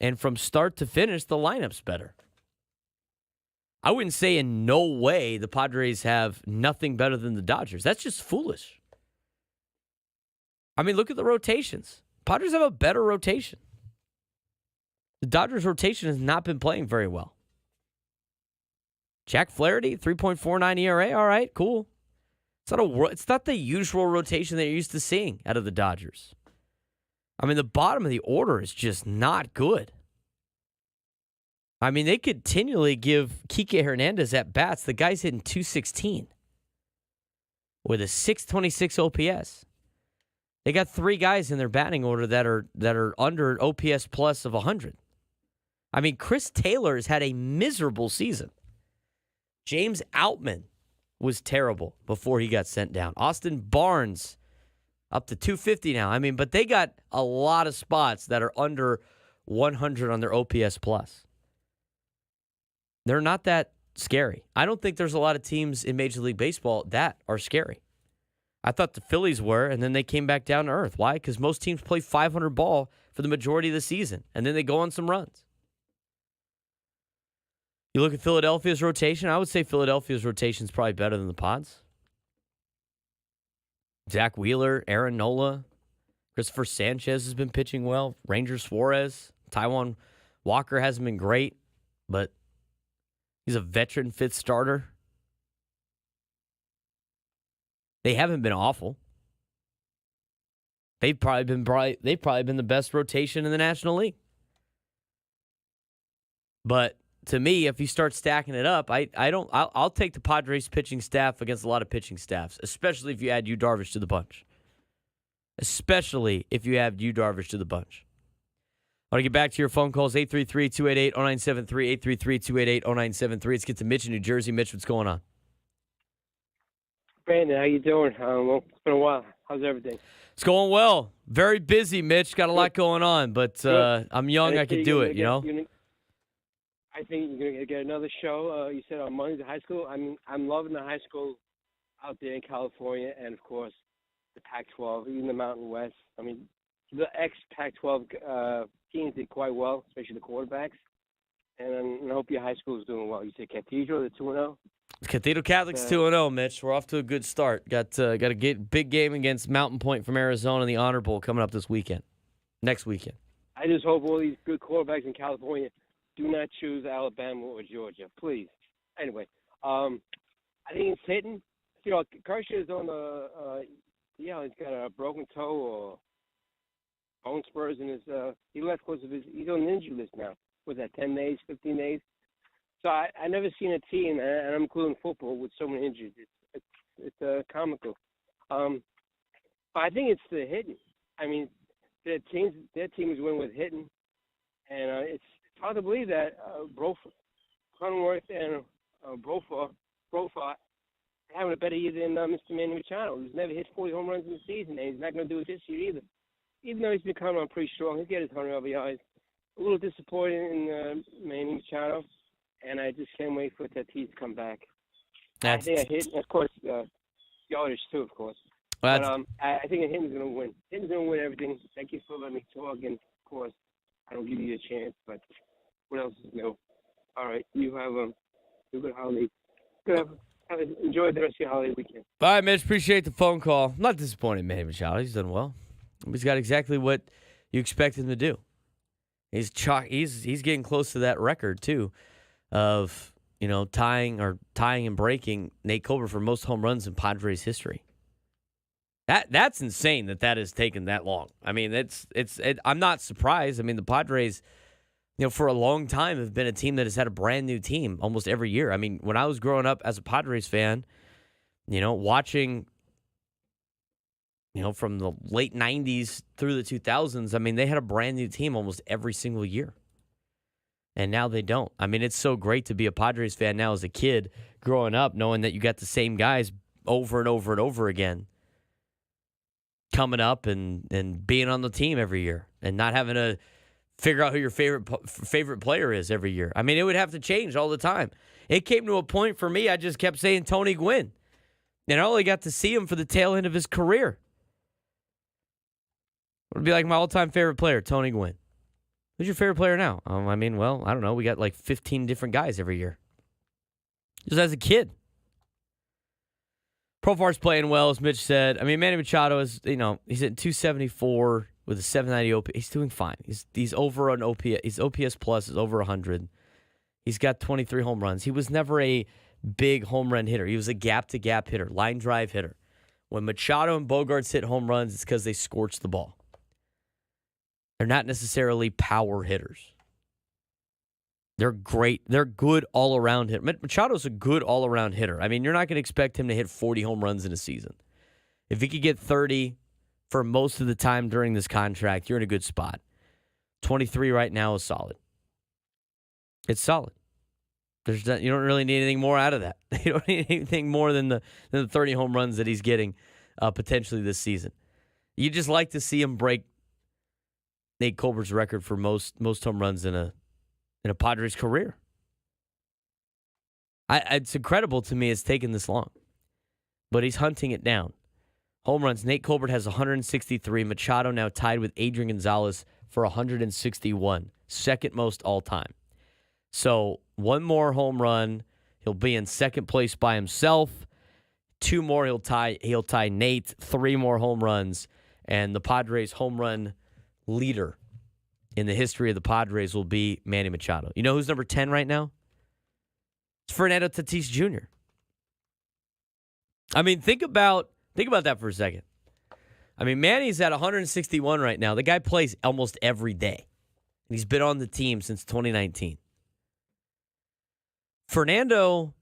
And from start to finish, the lineup's better. I wouldn't say in no way the Padres have nothing better than the Dodgers. That's just foolish. I mean, look at the rotations. Padres have a better rotation. The Dodgers' rotation has not been playing very well. Jack Flaherty, 3.49 ERA. All right, cool. It's not the usual rotation that you're used to seeing out of the Dodgers. I mean, the bottom of the order is just not good. I mean, they continually give Kike Hernandez at bats. The guy's hitting .216 with a .626 OPS. They got 3 guys in their batting order that are under OPS plus of 100. I mean, Chris Taylor has had a miserable season. James Outman was terrible before he got sent down. Austin Barnes up to 250 now. I mean, but they got a lot of spots that are under 100 on their OPS plus. They're not that scary. I don't think there's a lot of teams in Major League Baseball that are scary. I thought the Phillies were, and then they came back down to earth. Why? Because most teams play 500 ball for the majority of the season, and then they go on some runs. You look at Philadelphia's rotation, I would say Philadelphia's rotation is probably better than the Pods. Zach Wheeler, Aaron Nola, Christopher Sanchez has been pitching well. Ranger Suarez, Taijuan Walker hasn't been great, but he's a veteran 5th starter. They haven't been awful. They've probably been the best rotation in the National League. But to me, if you start stacking it up, I'll take the Padres pitching staff against a lot of pitching staffs, especially if you add Yu Darvish to the bunch. Especially if you add Yu Darvish to the bunch. I want to get back to your phone calls, 833-288-0973, 833-288-0973. Let's get to Mitch in New Jersey. Mitch, what's going on? Brandon, how you doing? Well, it's been a while. How's everything? It's going well. Very busy, Mitch. Got a lot going on, but I'm young. I can do it, you know? I think you're going to get another show. You said on Monday, the high school. I mean, I'm loving the high school out there in California and, of course, the Pac-12, even the Mountain West. I mean, the ex-Pac-12 teams did quite well, especially the quarterbacks. And I hope your high school is doing well. You said Cathedral, the 2-0? Cathedral Catholic's 2-0, Mitch. We're off to a good start. Got a big game against Mountain Point from Arizona in the Honor Bowl coming up next weekend. I just hope all these good quarterbacks in California do not choose Alabama or Georgia, please. Anyway, I think it's hitting. You know, Kershaw is on he's got a broken toe or bone spurs in his, he left because of he's on the injury list now. Was that 10 days, 15 days? So I never seen a team, and I'm including football, with so many injuries. It's comical. But I think it's the hitting. I mean, their teams win with hitting, and it's hard to believe that both Cronenworth and Brofart having a better year than Mr. Manny Machado, who's never hit 40 home runs in the season, and he's not going to do it this year either. Even though he's been coming on pretty strong, he's got his 100 RBIs. A little disappointed in Manny Machado, and I just can't wait for Tatis to come back. I think a hit, of course, yardage too, of course. But I think a Hitton's going to win. Hitton's going to win everything. Thank you for letting me talk, and of course, I don't give you a chance, but what else is new? All right, you have a good holiday. Enjoy the rest of your holiday weekend. All right, Mitch, appreciate the phone call. I'm not disappointed in Manny Machado. He's done well. He's got exactly what you expect him to do. He's getting close to that record, too, of, tying and breaking Nate Colbert for most home runs in Padres history. That's insane that has taken that long. I mean, I'm not surprised. I mean, the Padres, for a long time have been a team that has had a brand new team almost every year. I mean, when I was growing up as a Padres fan, watching, from the late 90s through the 2000s, I mean, they had a brand new team almost every single year. And now they don't. I mean, it's so great to be a Padres fan now as a kid growing up, knowing that you got the same guys over and over and over again coming up and being on the team every year and not having to figure out who your favorite player is every year. I mean, it would have to change all the time. It came to a point for me, I just kept saying Tony Gwynn. And I only got to see him for the tail end of his career. It would be like my all-time favorite player, Tony Gwynn. Who's your favorite player now? I don't know. We got like 15 different guys every year. Just as a kid. Profar's playing well, as Mitch said. I mean, Manny Machado is, he's at 274 with a 790 OPS. He's doing fine. He's over on OPS. His OPS plus is over 100. He's got 23 home runs. He was never a big home run hitter. He was a gap-to-gap hitter, line drive hitter. When Machado and Bogaerts hit home runs, it's because they scorched the ball. They're not necessarily power hitters. They're great. They're good all-around hitter. Machado's a good all-around hitter. I mean, you're not going to expect him to hit 40 home runs in a season. If he could get 30 for most of the time during this contract, you're in a good spot. 23 right now is solid. It's solid. You don't really need anything more out of that. You don't need anything more than the 30 home runs that he's getting potentially this season. You just like to see him break Nate Colbert's record for most home runs in a Padres career. It's incredible to me it's taken this long. But he's hunting it down. Home runs, Nate Colbert has 163. Machado now tied with Adrian Gonzalez for 161. Second most all time. So one more home run, he'll be in second place by himself. Two more, he'll tie Nate. Three more home runs, and the Padres home run leader in the history of the Padres will be Manny Machado. You know who's number 10 right now? It's Fernando Tatis Jr. I mean, think about that for a second. I mean, Manny's at 161 right now. The guy plays almost every day. And he's been on the team since 2019. Fernando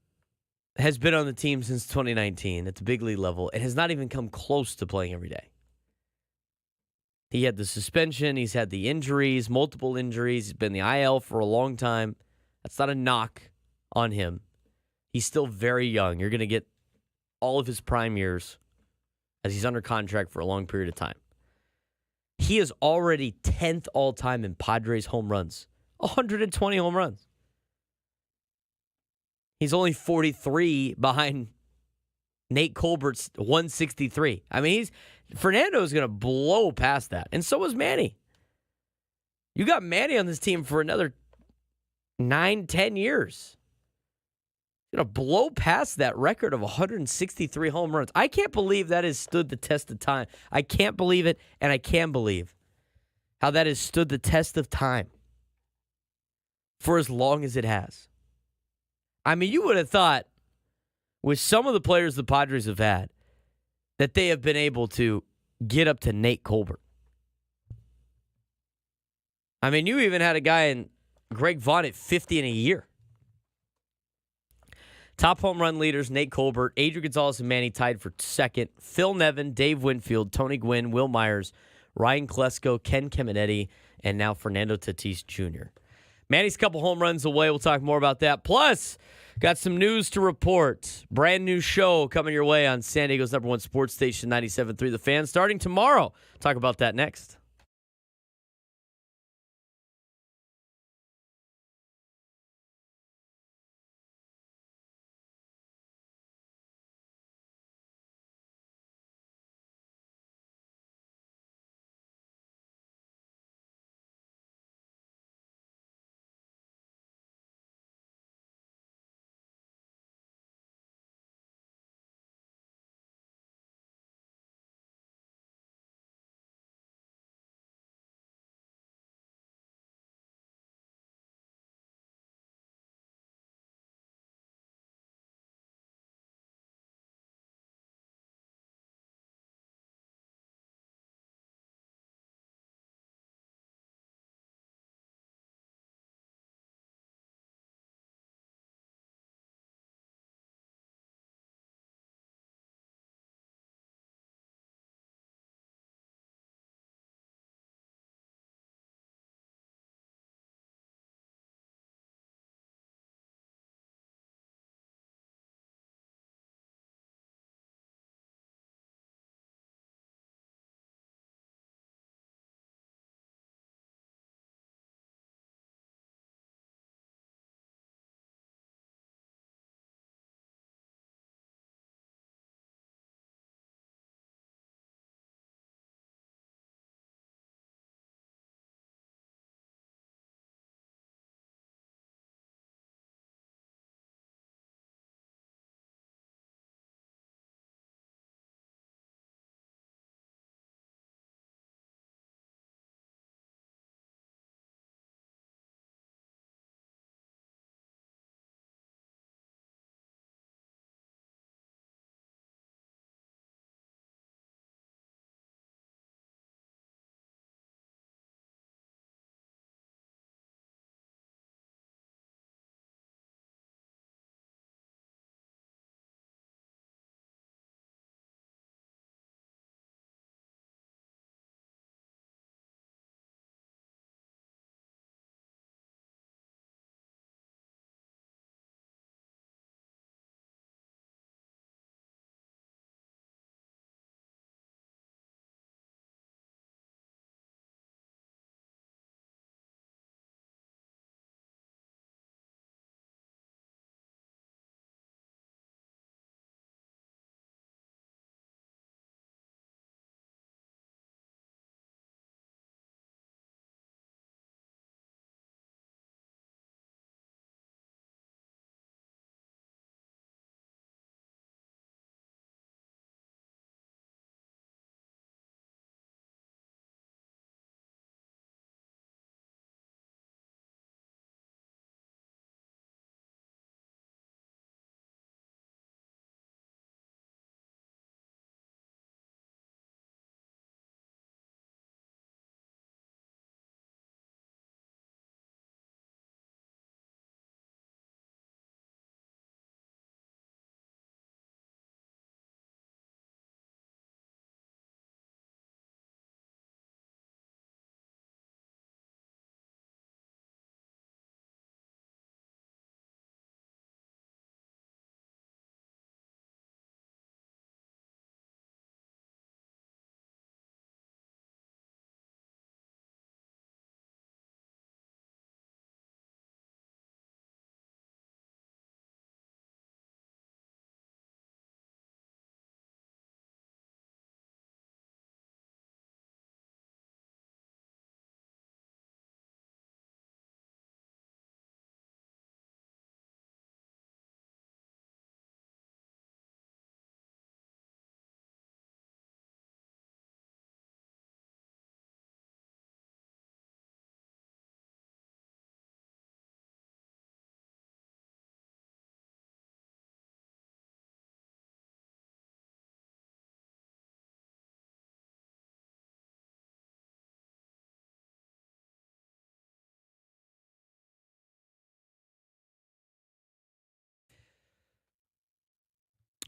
has been on the team since 2019 at the big league level and has not even come close to playing every day. He had the suspension. He's had the injuries, multiple injuries. He's been in the IL for a long time. That's not a knock on him. He's still very young. You're going to get all of his prime years as he's under contract for a long period of time. He is already 10th all-time in Padres home runs. 120 home runs. He's only 43 behind Nate Colbert's 163. I mean, Fernando's going to blow past that. And so is Manny. You got Manny on this team for another 9-10 years. He's going to blow past that record of 163 home runs. I can't believe that has stood the test of time. I can't believe it, and I can believe how that has stood the test of time for as long as it has. I mean, you would have thought with some of the players the Padres have had that they have been able to get up to Nate Colbert. I mean, you even had a guy in Greg Vaughn at 50 in a year. Top home run leaders, Nate Colbert, Adrian Gonzalez and Manny tied for second. Phil Nevin, Dave Winfield, Tony Gwynn, Will Myers, Ryan Klesko, Ken Caminiti, and now Fernando Tatis Jr. Manny's a couple home runs away. We'll talk more about that. Plus, Got some news to report. Brand new show coming your way on San Diego's #1 sports station, 97.3 The Fan, starting tomorrow. Talk about that next.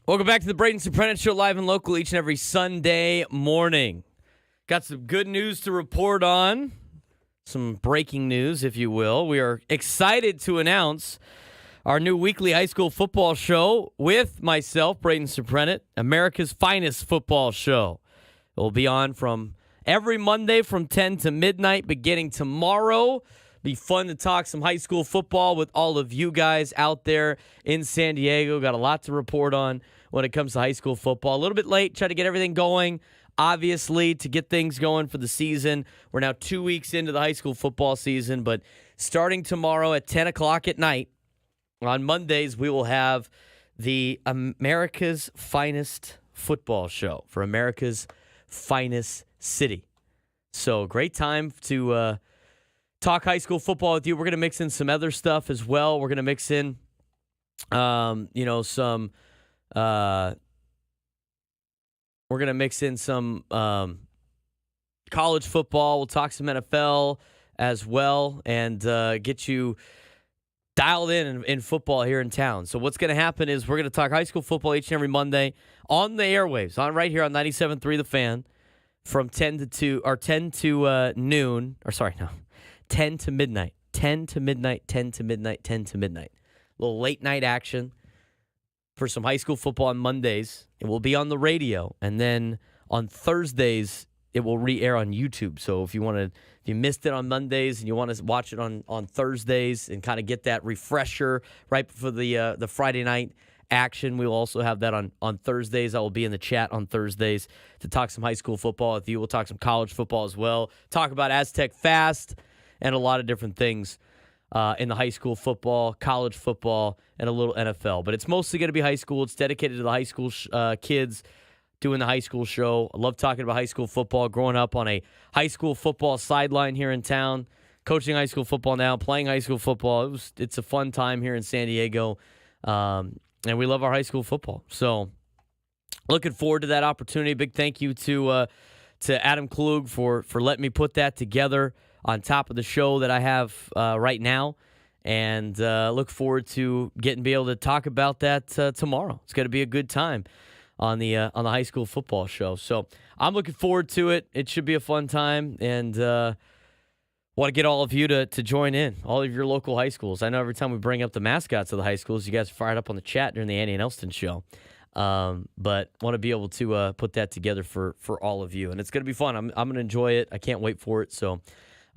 Welcome back to the Braden Surprenant Show, live and local each and every Sunday morning. Got some good news to report on. Some breaking news, if you will. We are excited to announce our new weekly high school football show with myself, Braden Surprenant, America's finest football show. It will be on from every Monday from 10 to midnight beginning tomorrow. Be fun to talk some high school football with all of you guys out there in San Diego. Got a lot to report on when it comes to high school football. A little bit late, try to get everything going. Obviously, to get things going for the season. We're now 2 weeks into the high school football season, but starting tomorrow at 10 o'clock at night, on Mondays, we will have the America's Finest Football Show for America's Finest City. So, great time to talk high school football with you. We're going to mix in some other stuff as well. We're going to mix in, some... we're going to mix in some college football. We'll talk some NFL as well and get you dialed in football here in town. So what's going to happen is we're going to talk high school football each and every Monday on the airwaves, on right here on 97.3 The Fan from 10 to noon. Or sorry, no, 10 to midnight. 10 to midnight, 10 to midnight, 10 to midnight. A little late night action for some high school football on Mondays. It will be on the radio, and then on Thursdays it will re-air on YouTube. So if you missed it on Mondays and you want to watch it on Thursdays and kind of get that refresher right before the Friday night action, we'll also have that on Thursdays. I will be in the chat on Thursdays to talk some high school football with you. We'll talk some college football as well. Talk about Aztec Fast and a lot of different things in the high school football, college football, and a little NFL. But it's mostly going to be high school. It's dedicated to the high school kids doing the high school show. I love talking about high school football. Growing up on a high school football sideline here in town, coaching high school football now, playing high school football. It's a fun time here in San Diego, and we love our high school football. So looking forward to that opportunity. Big thank you to Adam Klug for letting me put that together on top of the show that I have right now, and look forward to be able to talk about that tomorrow. It's going to be a good time on the high school football show. So I'm looking forward to it. It should be a fun time, and want to get all of you to join in, all of your local high schools. I know every time we bring up the mascots of the high schools, you guys are fired up on the chat during the Andy and Elston show. But want to be able to put that together for all of you, and it's going to be fun. I'm going to enjoy it. I can't wait for it. So.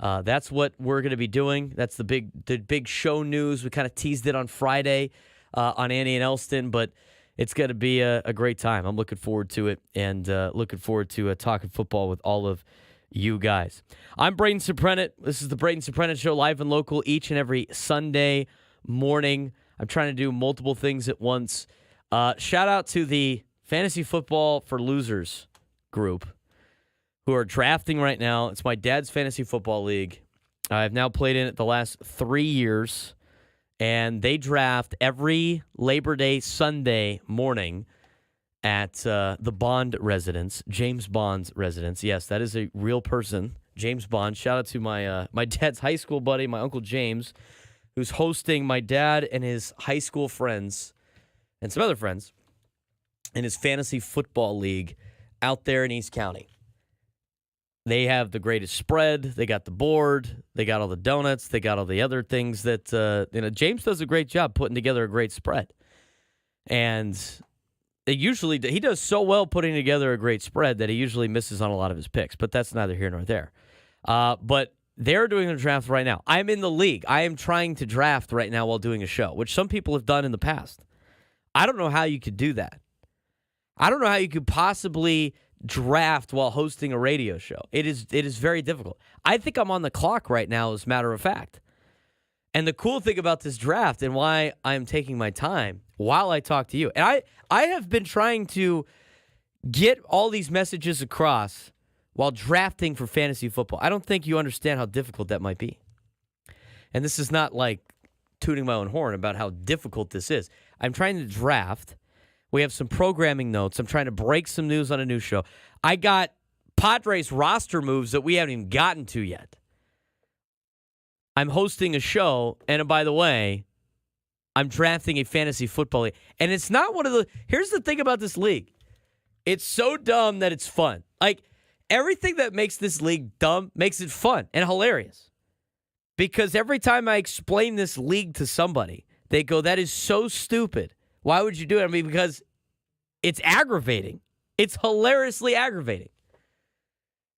That's what we're going to be doing. That's the big show news. We kind of teased it on Friday on Andy and Elston, but it's going to be a great time. I'm looking forward to it, and looking forward to talking football with all of you guys. I'm Braden Surprenant. This is the Braden Surprenant Show, live and local each and every Sunday morning. I'm trying to do multiple things at once. Shout out to the Fantasy Football for Losers group, who are drafting right now. It's my dad's fantasy football league. I've now played in it the last 3 years, and they draft every Labor Day Sunday morning at the Bond residence, James Bond's residence. Yes, that is a real person, James Bond. Shout out to my dad's high school buddy, my Uncle James, who's hosting my dad and his high school friends and some other friends in his fantasy football league out there in East County. They have the greatest spread. They got the board. They got all the donuts. They got all the other things that, James does a great job putting together a great spread. And he does so well putting together a great spread that he usually misses on a lot of his picks, but that's neither here nor there. But they're doing a draft right now. I'm in the league. I am trying to draft right now while doing a show, which some people have done in the past. I don't know how you could do that. I don't know how you could possibly draft while hosting a radio show. It is very difficult. I think I'm on the clock right now, as a matter of fact. And the cool thing about this draft and why I'm taking my time while I talk to you, and I have been trying to get all these messages across while drafting for fantasy football. I don't think you understand how difficult that might be. And this is not like tooting my own horn about how difficult this is. I'm trying to draft. We have some programming notes. I'm trying to break some news on a new show. I got Padres roster moves that we haven't even gotten to yet. I'm hosting a show, and by the way, I'm drafting a fantasy football league. And it's not one of the... Here's the thing about this league. It's so dumb that it's fun. Like, everything that makes this league dumb makes it fun and hilarious. Because every time I explain this league to somebody, They go, that is so stupid. Why would you do it? I mean, because it's aggravating. It's hilariously aggravating.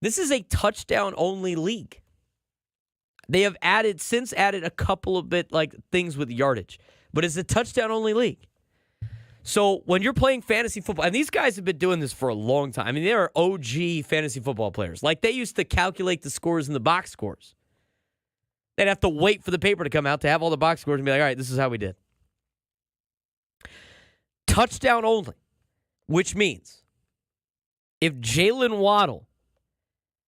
This is a touchdown-only league. They have added a couple of things with yardage, but it's a touchdown-only league. So when you're playing fantasy football, and these guys have been doing this for a long time. I mean, they are OG fantasy football players. Like, they used to calculate the scores in the box scores. They'd have to wait for the paper to come out to have all the box scores and be like, all right, this is how we did. Touchdown only, which means if Jalen Waddle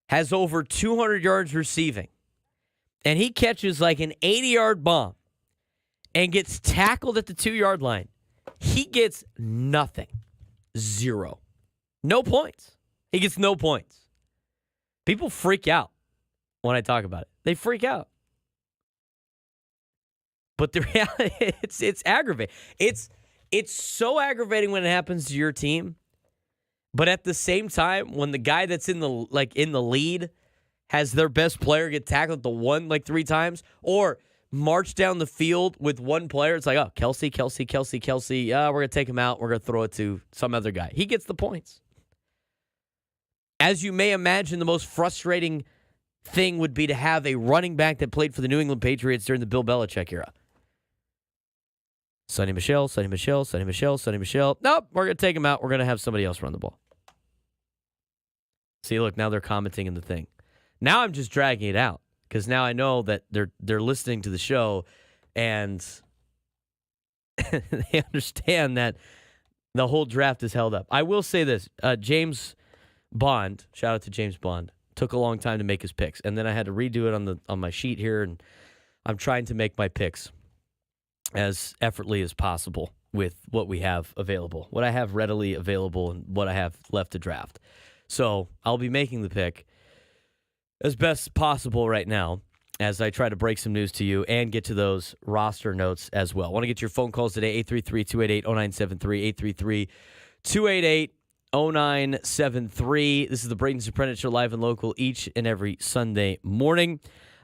has over 200 yards receiving, and he catches like an 80-yard bomb and gets tackled at the 2-yard line, he gets nothing. 0. No points. He gets no points. People freak out when I talk about it. They freak out. But the reality, it's aggravating. It's so aggravating when it happens to your team. But at the same time, when the guy that's in the lead has their best player get tackled at the 1 3 times, or march down the field with one player, it's like, oh, Kelsey. We're going to take him out. We're going to throw it to some other guy. He gets the points. As you may imagine, the most frustrating thing would be to have a running back that played for the New England Patriots during the Bill Belichick era. Sonny Michel. Nope, we're going to take him out. We're going to have somebody else run the ball. See, look, now they're commenting in the thing. Now I'm just dragging it out because now I know that they're listening to the show and they understand that the whole draft is held up. I will say this. James Bond, shout out to James Bond, took a long time to make his picks. And then I had to redo it on my sheet here, and I'm trying to make my picks as effortlessly as possible with what we have available, what I have readily available, and what I have left to draft. So I'll be making the pick as best possible right now as I try to break some news to you and get to those roster notes as well. I want to get your phone calls today, 833-288-0973, 833-288-0973. This is the Braden Surprenant Show, live and local each and every Sunday morning.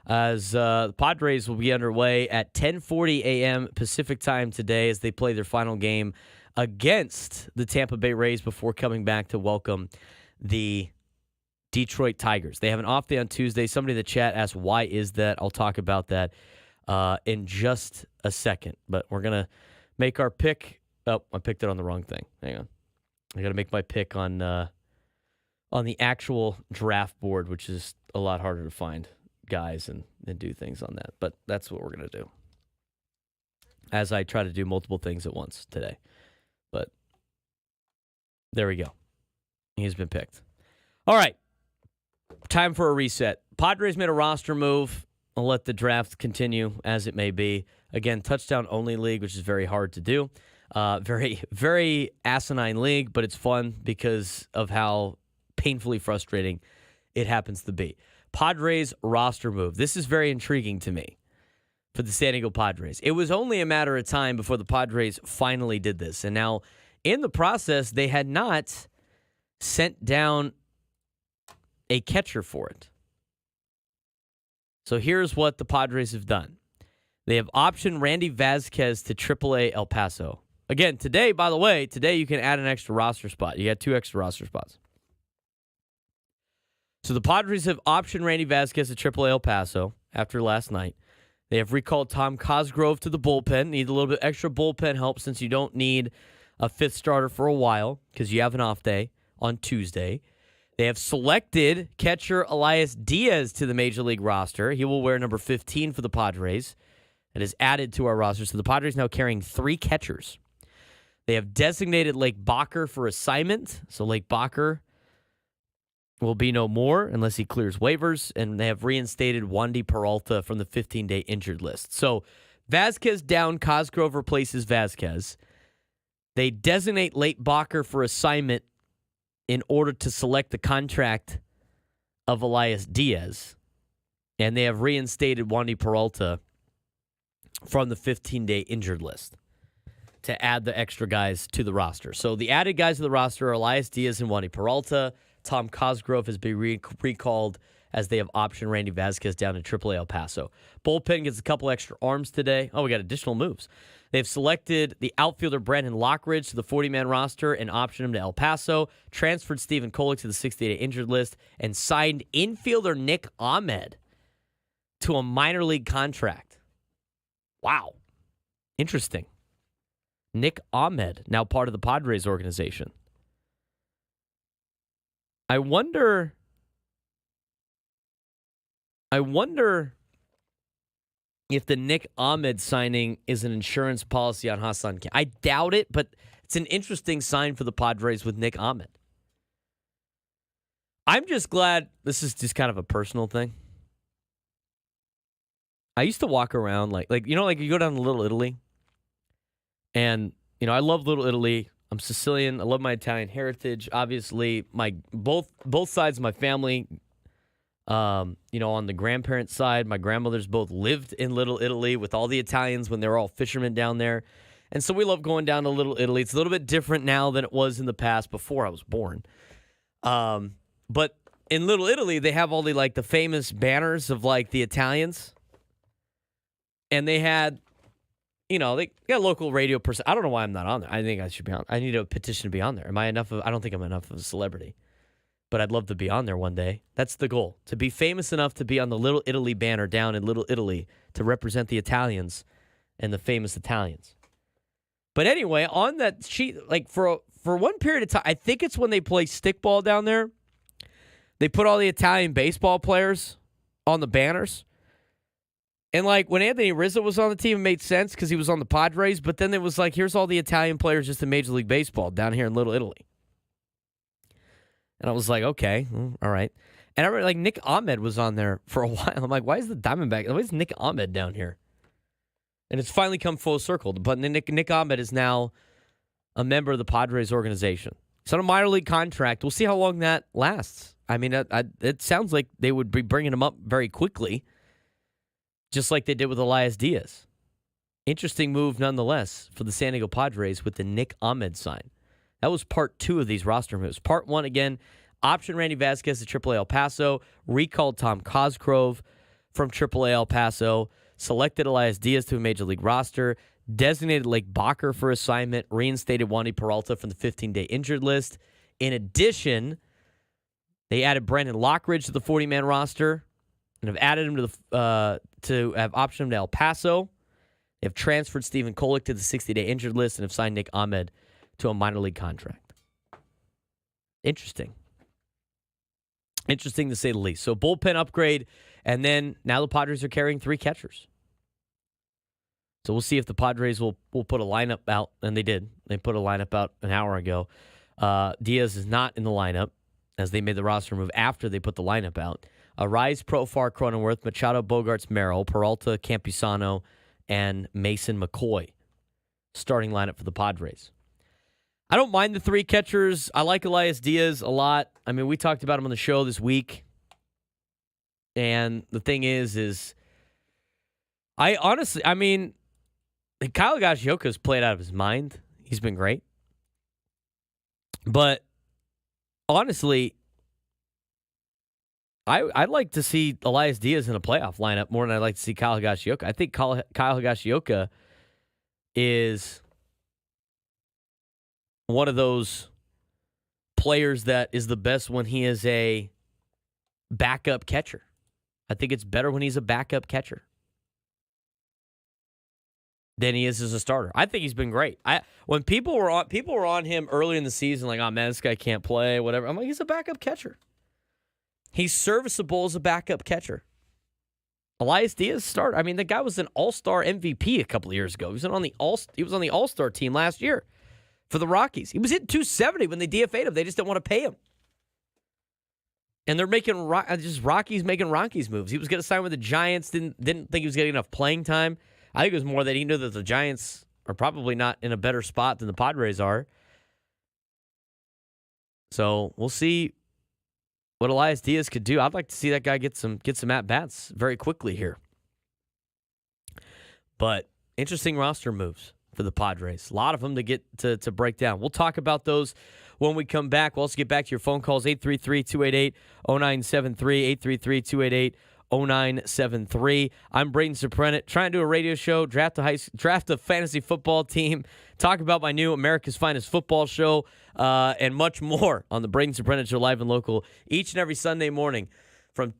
As the Padres will be underway at 10:40 a.m. Pacific time today as they play their final game against the Tampa Bay Rays before coming back to welcome the Detroit Tigers. They have an off day on Tuesday. Somebody in the chat asked, why is that? I'll talk about that in just a second. But we're going to make our pick. Oh, I picked it on the wrong thing. Hang on. I got to make my pick on the actual draft board, which is a lot harder to find guys and do things on that. But that's what we're going to do as I try to do multiple things at once today. But there we go. He's been picked. All right. Time for a reset. Padres made a roster move. I'll let the draft continue as it may be. Again, touchdown-only league, which is very hard to do. Very, very asinine league, but it's fun because of how painfully frustrating it happens to be. Padres roster move. This is very intriguing to me for the San Diego Padres. It was only a matter of time before the Padres finally did this. And now, in the process, they had not sent down a catcher for it. So here's what the Padres have done. They have optioned Randy Vasquez to AAA El Paso. Again, today, by the way, you can add an extra roster spot. You got 2 extra roster spots. So the Padres have optioned Randy Vasquez to AAA El Paso after last night. They have recalled Tom Cosgrove to the bullpen. Need a little bit extra bullpen help since you don't need a 5th starter for a while because you have an off day on Tuesday. They have selected catcher Elias Diaz to the Major League roster. He will wear number 15 for the Padres. That is added to our roster. So the Padres now carrying 3 catchers. They have designated Lake Bacher for assignment. So Lake Bacher will be no more unless he clears waivers. And they have reinstated Wandy Peralta from the 15-day injured list. So Vasquez down, Cosgrove replaces Vasquez. They designate Lake Bacher for assignment in order to select the contract of Elias Diaz. And they have reinstated Wandy Peralta from the 15-day injured list to add the extra guys to the roster. So the added guys to the roster are Elias Diaz and Wandy Peralta. Tom Cosgrove has been recalled as they have optioned Randy Vasquez down to AAA El Paso. Bullpen gets a couple extra arms today. Oh, we got additional moves. They've selected the outfielder Brandon Lockridge to the 40-man roster and optioned him to El Paso, transferred Stephen Kolek to the 60-day injured list, and signed infielder Nick Ahmed to a minor league contract. Wow. Interesting. Nick Ahmed, now part of the Padres organization. I wonder if the Nick Ahmed signing is an insurance policy on Hassan Khan. I doubt it, but it's an interesting sign for the Padres with Nick Ahmed. I'm just glad, this is just kind of a personal thing. I used to walk around like you go down to Little Italy, and I love Little Italy. I'm Sicilian. I love my Italian heritage. Obviously, my both sides of my family, on the grandparents' side, my grandmothers both lived in Little Italy with all the Italians when they were all fishermen down there. And so we love going down to Little Italy. It's a little bit different now than it was in the past before I was born. But in Little Italy, they have all the famous banners of the Italians. And they had, they got a local radio person. I don't know why I'm not on there. I think I should be on. I need a petition to be on there. Am I enough of? I don't think I'm enough of a celebrity, but I'd love to be on there one day. That's the goal: to be famous enough to be on the Little Italy banner down in Little Italy to represent the Italians and the famous Italians. But anyway, on that sheet, for one period of time, I think it's when they play stickball down there. They put all the Italian baseball players on the banners. And, when Anthony Rizzo was on the team, it made sense because he was on the Padres. But then it was here's all the Italian players just in Major League Baseball down here in Little Italy. And I was like, okay, all right. And I remember, Nick Ahmed was on there for a while. I'm like, why is the Diamondback, why is Nick Ahmed down here? And it's finally come full circle. But Nick Ahmed is now a member of the Padres organization. He's on a minor league contract. We'll see how long that lasts. I mean, it sounds like they would be bringing him up very quickly, just like they did with Elias Diaz. Interesting move nonetheless for the San Diego Padres with the Nick Ahmed sign. That was part 2 of these roster moves. Part 1, again, option Randy Vasquez to AAA El Paso, recalled Tom Cosgrove from AAA El Paso, selected Elias Diaz to a Major League roster, designated Lake Bacher for assignment, reinstated Wandy Peralta from the 15-day injured list. In addition, they added Brandon Lockridge to the 40-man roster, and have added him to have optioned him to El Paso. They have transferred Stephen Kolek to the 60-day injured list and have signed Nick Ahmed to a minor league contract. Interesting. Interesting to say the least. So bullpen upgrade, and then now the Padres are carrying 3 catchers. So we'll see if the Padres will put a lineup out, and they did. They put a lineup out an hour ago. Diaz is not in the lineup, as they made the roster move after they put the lineup out. Arise, Profar, Cronenworth, Machado, Bogarts, Merrill, Peralta, Campusano, and Mason McCoy. Starting lineup for the Padres. I don't mind the 3 catchers. I like Elias Diaz a lot. I mean, we talked about him on the show this week. And the thing is Kyle Higashioka's played out of his mind. He's been great. But honestly, I'd like to see Elias Diaz in a playoff lineup more than I'd like to see Kyle Higashioka. I think Kyle Higashioka is one of those players that is the best when he is a backup catcher. I think it's better when he's a backup catcher than he is as a starter. I think he's been great. When people were on him early in the season, like, oh man, this guy can't play, whatever. I'm like, he's a backup catcher. He's serviceable as a backup catcher. Elias Diaz started. I mean, the guy was an All-Star MVP a couple of years ago. He was on the All-Star team last year for the Rockies. He was hitting 270 when they DFA'd him. They just didn't want to pay him. And they're making Rockies making Rockies moves. He was going to sign with the Giants. Didn't think he was getting enough playing time. I think it was more that he knew that the Giants are probably not in a better spot than the Padres are. So we'll see what Elias Diaz could do. I'd like to see that guy get some at-bats very quickly here. But interesting roster moves for the Padres. A lot of them to get to break down. We'll talk about those when we come back. We'll also get back to your phone calls, 833-288-0973, 0973. I'm Braden Surprenant, trying to do a radio show, draft a fantasy football team, talk about my new America's Finest Football show, and much more on the Braden Surprenant Show live and local each and every Sunday morning from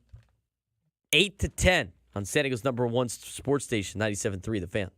8 to 10 on San Diego's #1 sports station, 97.3 The Fan.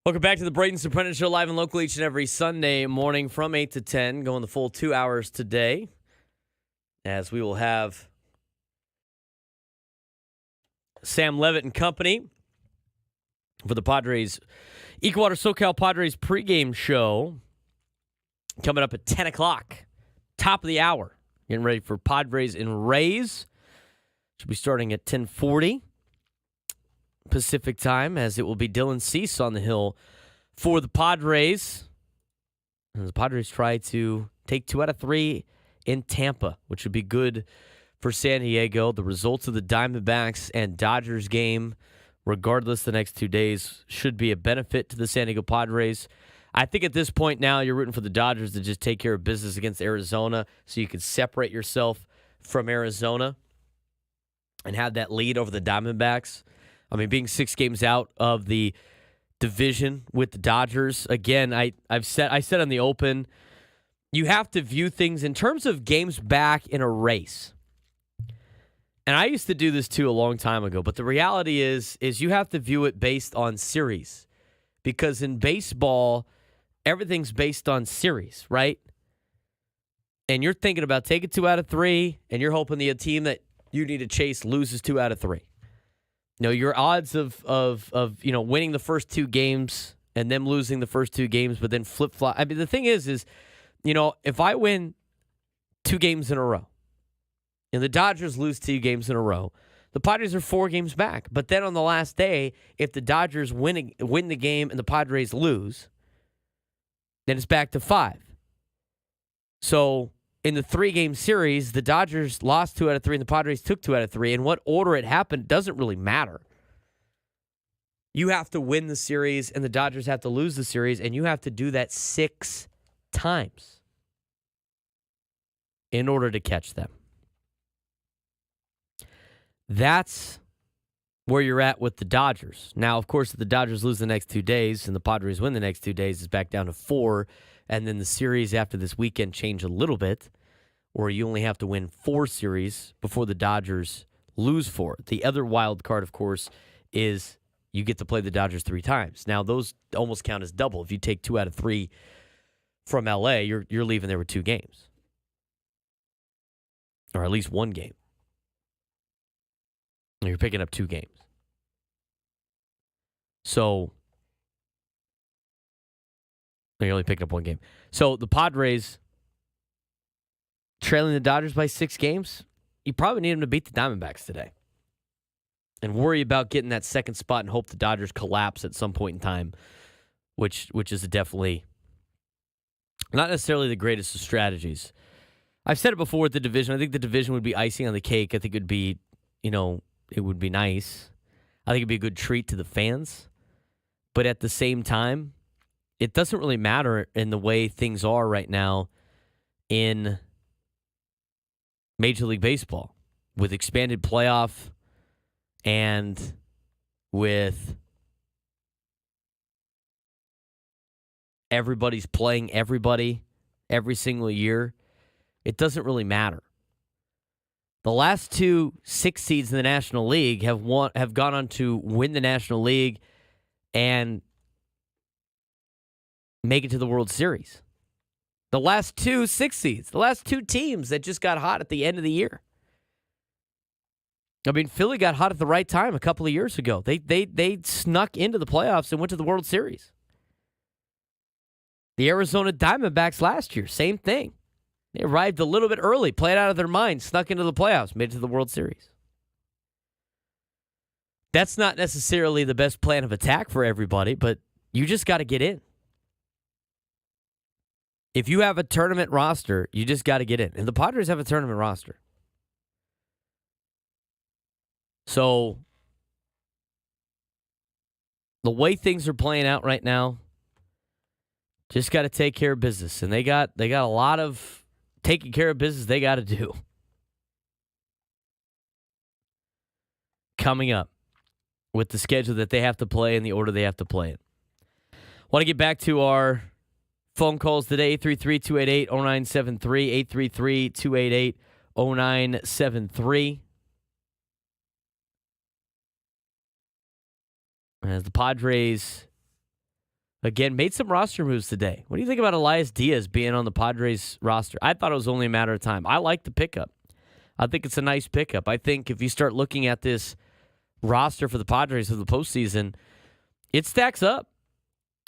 Welcome back to the Braden Surprenant Show, live and local each and every Sunday morning from 8 to 10, going the full 2 hours today, as we will have Sam Levitt and company for the Padres, Equator SoCal Padres pregame show coming up at 10 o'clock, top of the hour. Getting ready for Padres and Rays. Should be starting at 10:40 Pacific time, as it will be Dylan Cease on the hill for the Padres. And the Padres try to take 2 out of 3 in Tampa, which would be good for San Diego. The results of the Diamondbacks and Dodgers game, regardless the next 2 days, should be a benefit to the San Diego Padres. I think at this point now you're rooting for the Dodgers to just take care of business against Arizona so you can separate yourself from Arizona and have that lead over the Diamondbacks. I mean, being 6 games out of the division with the Dodgers, again, I said on the open, you have to view things in terms of games back in a race. And I used to do this too a long time ago, but the reality is you have to view it based on series. Because in baseball, everything's based on series, right? And you're thinking about taking 2 out of 3, and you're hoping the team that you need to chase loses 2 out of 3. Your odds of winning the first 2 games and them losing the first 2 games, but then flip-flop. I mean, the thing is if I win 2 games in a row and the Dodgers lose 2 games in a row, the Padres are 4 games back. But then on the last day, if the Dodgers win the game and the Padres lose, then it's back to 5. So in the 3-game series, the Dodgers lost 2 out of 3 and the Padres took 2 out of 3. In what order it happened doesn't really matter. You have to win the series and the Dodgers have to lose the series, and you have to do that 6 times in order to catch them. That's where you're at with the Dodgers. Now, of course, if the Dodgers lose the next 2 days and the Padres win the next 2 days, it's back down to 4. And then the series after this weekend change a little bit, or you only have to win 4 series before the Dodgers lose 4. The other wild card, of course, is you get to play the Dodgers 3 times. Now, those almost count as double. If you take 2 out of 3 from L.A., you're leaving there with 2 games. Or at least 1 game. You're picking up 2 games. So you're only picking up 1 game. So the Padres trailing the Dodgers by 6 games, you probably need them to beat the Diamondbacks today. And worry about getting that second spot and hope the Dodgers collapse at some point in time, which is definitely not necessarily the greatest of strategies. I've said it before with the division. I think the division would be icing on the cake. I think it would be, it would be nice. I think it'd be a good treat to the fans. But at the same time, it doesn't really matter in the way things are right now in Major League Baseball with expanded playoff and with everybody's playing everybody every single year. It doesn't really matter. The last 2 6 seeds in the National League have gone on to win the National League and make it to the World Series. The last 2 6 seeds, the last 2 teams that just got hot at the end of the year. I mean, Philly got hot at the right time a couple of years ago. They snuck into the playoffs and went to the World Series. The Arizona Diamondbacks last year, same thing. They arrived a little bit early, played out of their mind, snuck into the playoffs, made it to the World Series. That's not necessarily the best plan of attack for everybody, but you just got to get in. If you have a tournament roster, you just got to get in. And the Padres have a tournament roster. So, the way things are playing out right now, just got to take care of business. And they got a lot of taking care of business they got to do. Coming up with the schedule that they have to play and the order they have to play it. Want to get back to our phone calls today, 833-288-0973, 833-288-0973. As the Padres again, made some roster moves today. What do you think about Elias Diaz being on the Padres roster? I thought it was only a matter of time. I like the pickup. I think it's a nice pickup. I think if you start looking at this roster for the Padres for the postseason, it stacks up.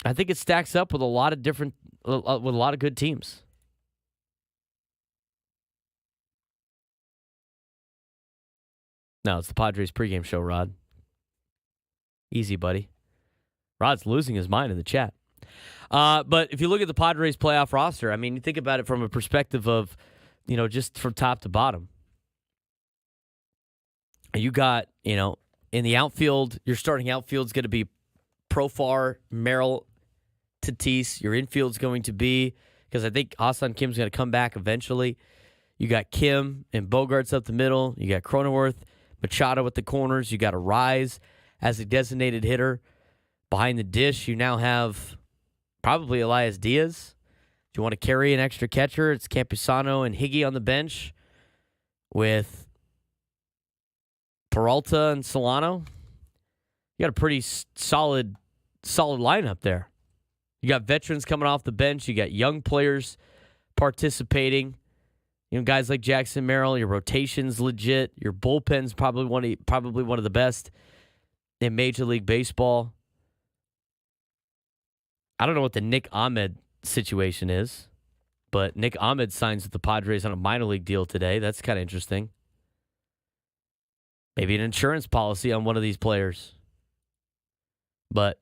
I think it stacks up with a lot of good teams. No, it's the Padres pregame show, Rod. Easy, buddy. Rod's losing his mind in the chat. But if you look at the Padres playoff roster, I mean, you think about it from a perspective of, just from top to bottom. You got, in the outfield, your starting outfield's going to be Profar, Merrill, Tatis. Your infield's going to be, because I think Hassan Kim's going to come back eventually. You got Kim and Bogarts up the middle. You got Cronenworth, Machado at the corners. You got a Rise as a designated hitter. Behind the dish, you now have probably Elias Diaz. If you want to carry an extra catcher, it's Campusano and Higgy on the bench with Peralta and Solano. You got a pretty solid lineup there. You got veterans coming off the bench. You got young players participating. Guys like Jackson Merrill. Your rotation's legit. Your bullpen's probably one of the best in Major League Baseball. I don't know what the Nick Ahmed situation is, but Nick Ahmed signs with the Padres on a minor league deal today. That's kind of interesting. Maybe an insurance policy on one of these players. But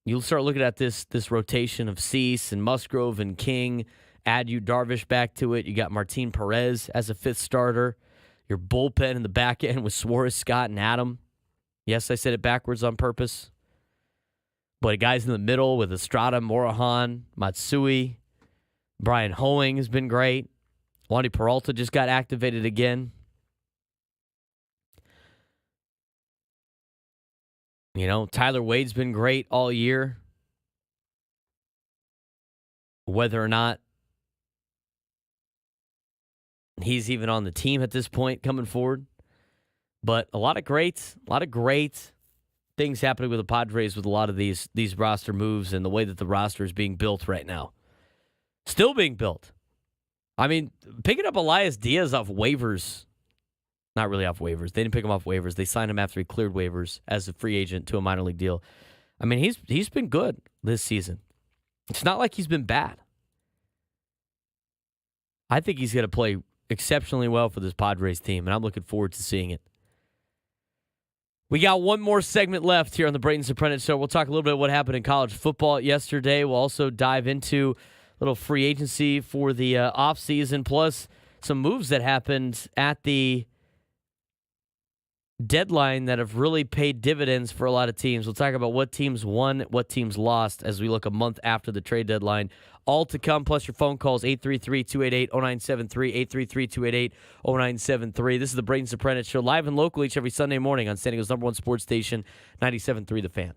you'll start looking at this rotation of Cease and Musgrove and King. Add you Darvish back to it. You got Martin Perez as a fifth starter. Your bullpen in the back end with Suarez, Scott, and Adam. Yes, I said it backwards on purpose. But guys in the middle with Estrada, Morahan, Matsui, Brian Hoeing has been great. Wandy Peralta just got activated again. Tyler Wade's been great all year. Whether or not he's even on the team at this point coming forward. But a lot of great things happening with the Padres with a lot of these roster moves and the way that the roster is being built right now. Still being built. I mean, picking up Elias Diaz off waivers. Not really off waivers. They didn't pick him off waivers. They signed him after he cleared waivers as a free agent to a minor league deal. I mean, he's been good this season. It's not like he's been bad. I think he's going to play exceptionally well for this Padres team, and I'm looking forward to seeing it. We got one more segment left here on the Braden Surprenant Show. We'll talk a little bit about what happened in college football yesterday. We'll also dive into a little free agency for the offseason, plus some moves that happened at the deadline that have really paid dividends for a lot of teams. We'll talk about what teams won, what teams lost as we look a month after the trade deadline. All to come, plus your phone calls, 833-288-0973, 833-288-0973. This is the Braden Surprenant Show, live and local each every Sunday morning on San Diego's #1 sports station, 97.3 The Fan.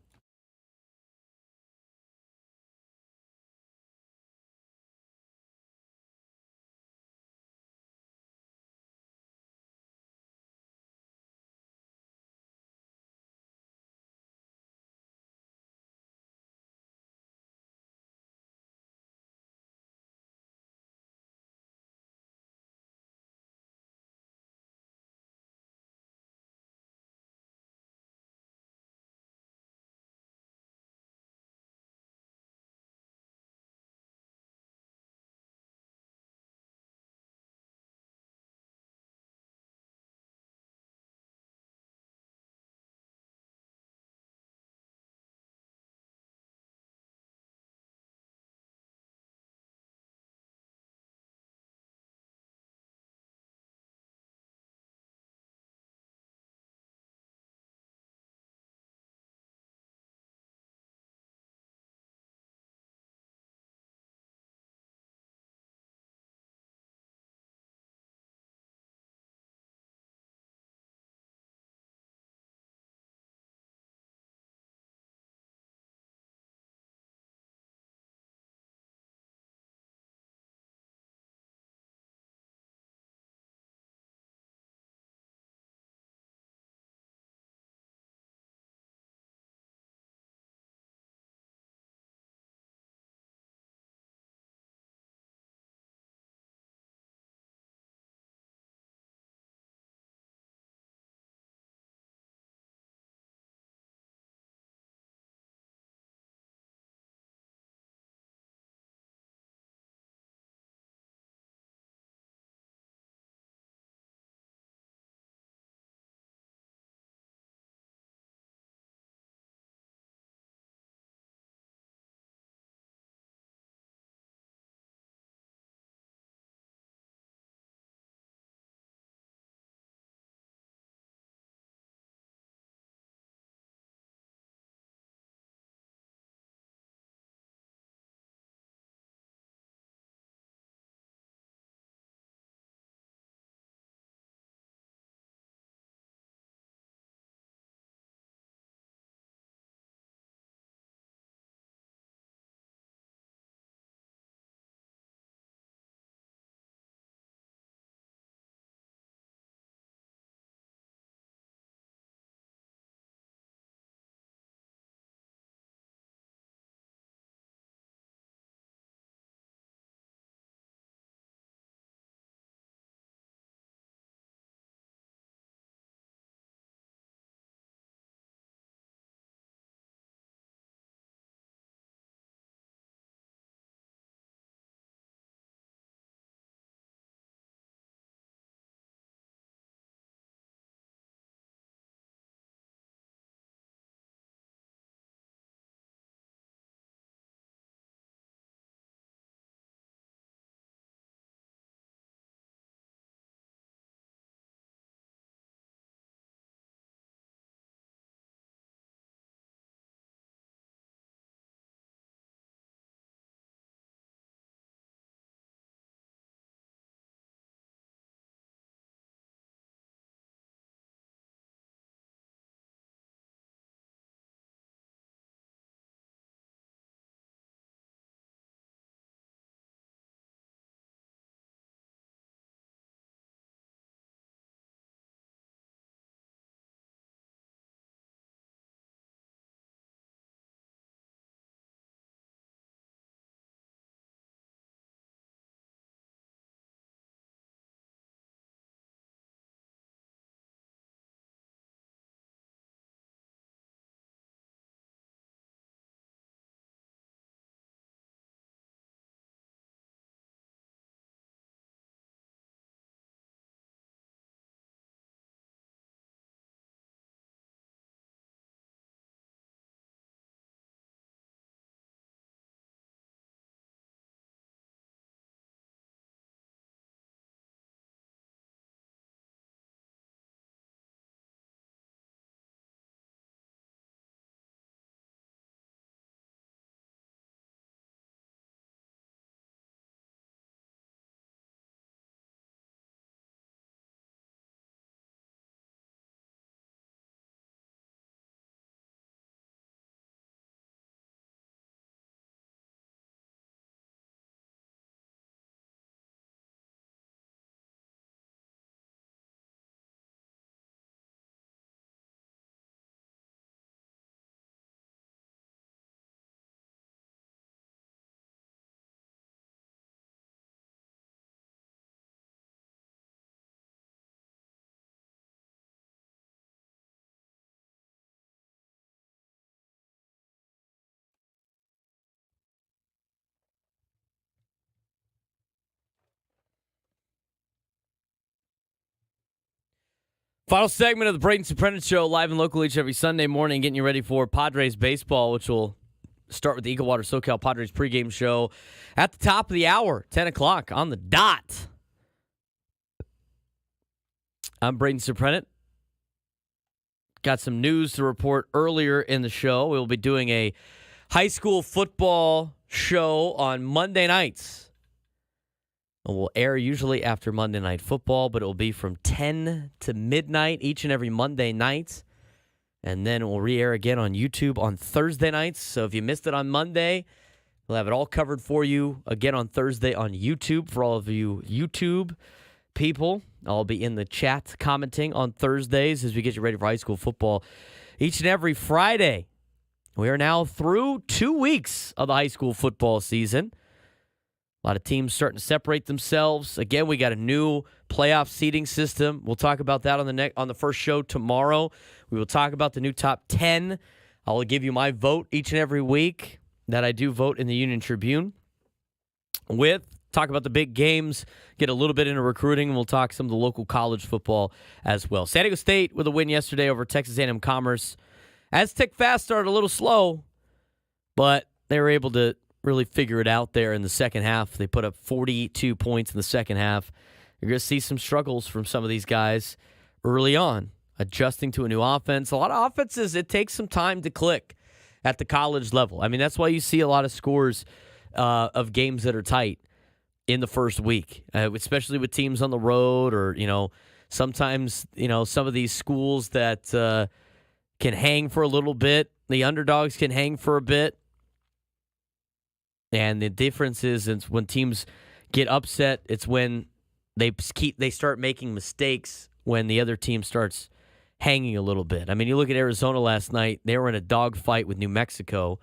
Final segment of the Braden Surprenant Show, live and local each every Sunday morning, getting you ready for Padres baseball, which will start with the Eagle Water SoCal Padres pregame show at the top of the hour, 10 o'clock on the dot. I'm Braden Surprenant. Got some news to report earlier in the show. We'll be doing a high school football show on Monday nights. It will air usually after Monday Night Football, but it will be from 10 to midnight each and every Monday night. And then it will re-air again on YouTube on Thursday nights. So if you missed it on Monday, we'll have it all covered for you again on Thursday on YouTube. For all of you YouTube people, I'll be in the chat commenting on Thursdays as we get you ready for high school football each and every Friday. We are now through 2 weeks of the high school football season. A lot of teams starting to separate themselves. Again, we got a new playoff seeding system. We'll talk about that on the first show tomorrow. We will talk about the new top 10. I will give you my vote each and every week that I do vote in the Union Tribune. Talk about the big games, get a little bit into recruiting, and we'll talk some of the local college football as well. San Diego State with a win yesterday over Texas A&M Commerce. Aztec Fast started a little slow, but they were able to really figure it out there in the second half. They put up 42 points in the second half. You're going to see some struggles from some of these guys early on, adjusting to a new offense. A lot of offenses, it takes some time to click at the college level. I mean, that's why you see a lot of scores of games that are tight in the first week, especially with teams on the road or, sometimes, some of these schools that can hang for a little bit. The underdogs can hang for a bit. And the difference is when teams get upset, it's when they start making mistakes when the other team starts hanging a little bit. I mean, you look at Arizona last night, they were in a dogfight with New Mexico,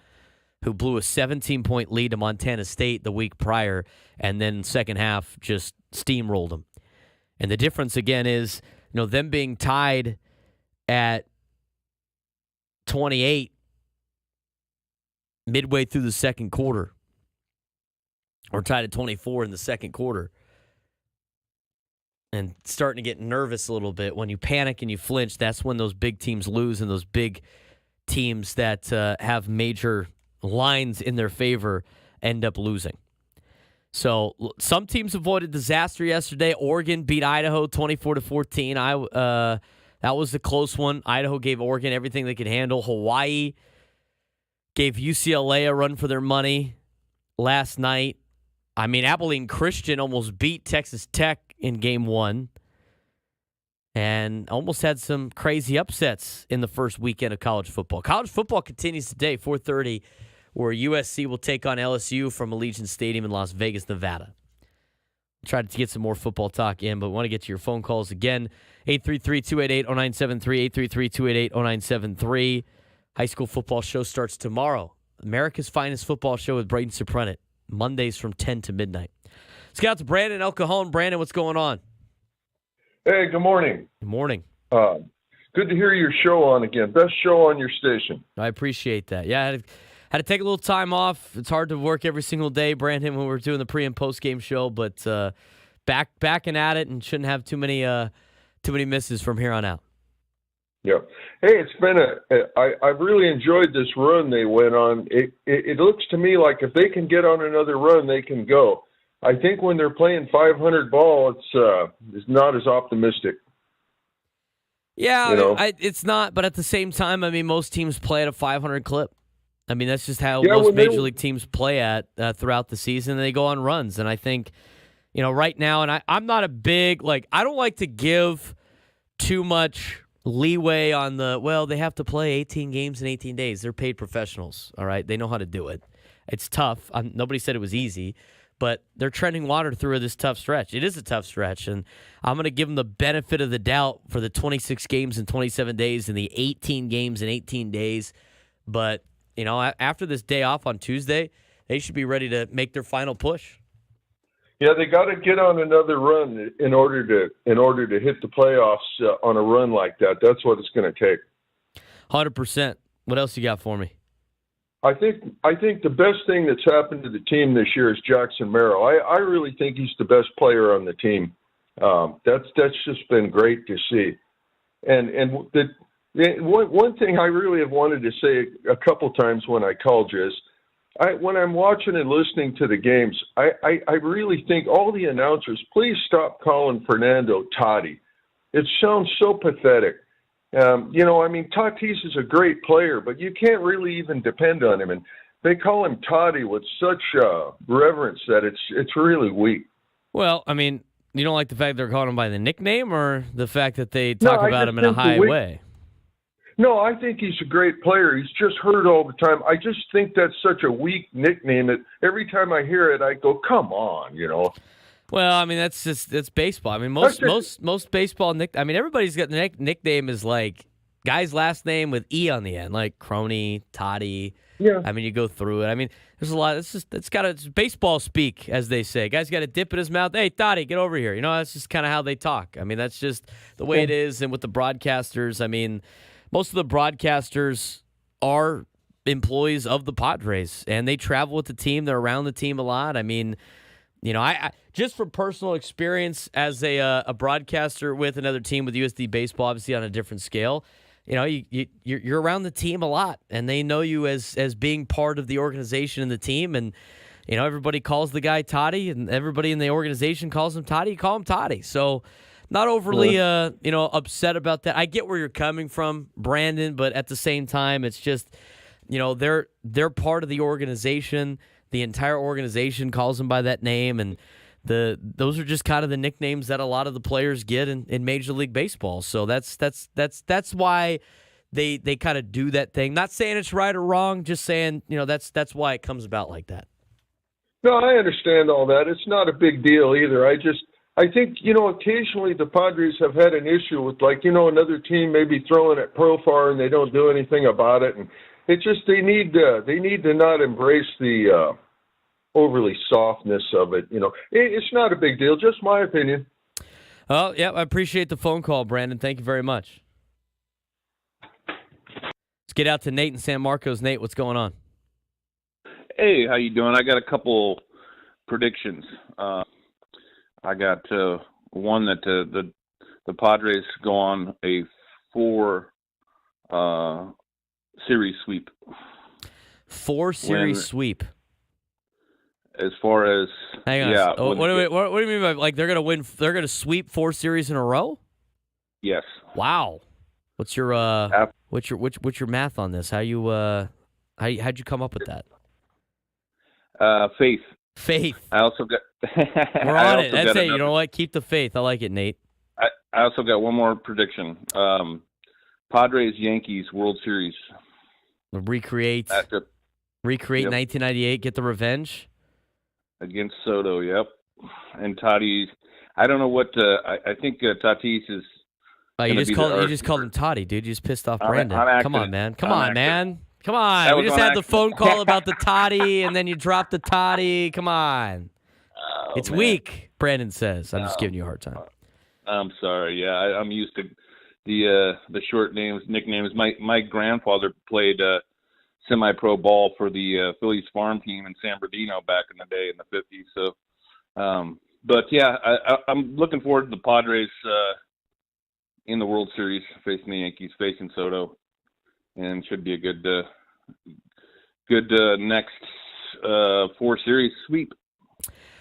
who blew a 17-point lead to Montana State the week prior, and then second half just steamrolled them. And the difference, again, is them being tied at 28 midway through the second quarter, or tied at 24 in the second quarter, and starting to get nervous a little bit. When you panic and you flinch, that's when those big teams lose, and those big teams that have major lines in their favor end up losing. So some teams avoided disaster yesterday. Oregon beat Idaho 24-14. That was a close one. Idaho gave Oregon everything they could handle. Hawaii gave UCLA a run for their money last night. I mean, Abilene Christian almost beat Texas Tech in game one and almost had some crazy upsets in the first weekend of college football. College football continues today, 4:30, where USC will take on LSU from Allegiant Stadium in Las Vegas, Nevada. Try to get some more football talk in, but we want to get to your phone calls again. 833-288-0973, 833-288-0973. High school football show starts tomorrow. America's finest football show with Braden Surprenant. Mondays from 10 to midnight. Let's get out to Brandon, El Cajon. Brandon, what's going on? Hey, good morning. Good morning. Good to hear your show on again. Best show on your station. I appreciate that. Yeah, I had to take a little time off. It's hard to work every single day, Brandon, when we're doing the pre- and post-game show, but back and at it, and shouldn't have too many misses from here on out. Yeah. Hey, it's been I've really enjoyed this run they went on. It looks to me like if they can get on another run, they can go. I think when they're playing 500 ball, it's not as optimistic. Yeah, it's not, but at the same time, I mean, most teams play at a 500 clip. I mean, that's just how most major league teams play at throughout the season. They go on runs, and I think, right now, and I'm not a big, I don't like to give too much leeway on they have to play 18 games in 18 days. They're paid professionals, all right? They know how to do it. It's tough. Nobody said it was easy, but they're treading water through this tough stretch. It is a tough stretch, and I'm going to give them the benefit of the doubt for the 26 games in 27 days and the 18 games in 18 days. But, after this day off on Tuesday, they should be ready to make their final push. Yeah, they got to get on another run in order to hit the playoffs on a run like that. That's what it's going to take. 100%. What else you got for me? I think the best thing that's happened to the team this year is Jackson Merrill. I really think he's the best player on the team. That's just been great to see. And one thing I really have wanted to say a couple times when I called you is, when I'm watching and listening to the games, I really think all the announcers, please stop calling Fernando Toddy. It sounds so pathetic. Tatis is a great player, but you can't really even depend on him. And they call him Toddy with such reverence that it's really weak. Well, I mean, you don't like the fact they're calling him by the nickname, or the fact that they talk about him in a high way? No, I think he's a great player. He's just hurt all the time. I just think that's such a weak nickname that every time I hear it, I go, "Come on," Well, I mean, that's baseball. I mean, most baseball everybody's got the nickname is like guy's last name with E on the end, like Crony, Toddy. Yeah. I mean, you go through it. I mean, there's a lot. It's baseball speak, as they say. Guy's got a dip in his mouth. Hey, Toddy, get over here. That's just kind of how they talk. I mean, that's just the way it is. And with the broadcasters, I mean, most of the broadcasters are employees of the Padres, and they travel with the team. They're around the team a lot. I mean, I just from personal experience as a broadcaster with another team with USD Baseball, obviously on a different scale, you're around the team a lot, and they know you as being part of the organization and the team, and everybody calls the guy Toddy, and everybody in the organization calls him Toddy. You call him Toddy, so not overly upset about that. I get where you're coming from, Brandon, but at the same time, it's just they're part of the organization. The entire organization calls them by that name, and those are just kind of the nicknames that a lot of the players get in Major League Baseball. So that's why they kind of do that thing. Not saying it's right or wrong, just saying that's why it comes about like that. No, I understand all that. It's not a big deal either. I think occasionally the Padres have had an issue with another team maybe throwing at Profar and they don't do anything about it, and it's just they need to not embrace the overly softness of it. It's not a big deal. Just my opinion. Oh, yeah, I appreciate the phone call, Brandon. Thank you very much. Let's get out to Nate in San Marcos. Nate, what's going on? Hey, how you doing? I got a couple predictions. I got one that the Padres go on a 4 series sweep. 4 series sweep. As far as hang on. Yeah. Oh, what do you mean by they're gonna win? They're gonna sweep 4 series in a row? Yes. Wow. What's your what's your math on this? How'd you come up with that? Faith. Faith. I also got. We're on it. That's it. You know what? Keep the faith. I like it, Nate. I also got one more prediction. Padres Yankees World Series. Recreate Yep. 1998. Get the revenge against Soto. Yep. And Tatis. I don't know what. I think Tatis is. You just called him Toddy, dude. You just pissed off Brandon. Come on, man. Come on. We just had the phone call about the Toddy, and then you dropped the Toddy. Come on. Oh, it's man. weak, Brandon says. I'm just giving you a hard time. I'm sorry. Yeah, I'm used to the short names, nicknames. My grandfather played semi-pro ball for the Phillies farm team in San Bernardino back in the day in the 50s. So, but yeah, I'm looking forward to the Padres in the World Series facing the Yankees, facing Soto, and should be a good next 4 series sweep.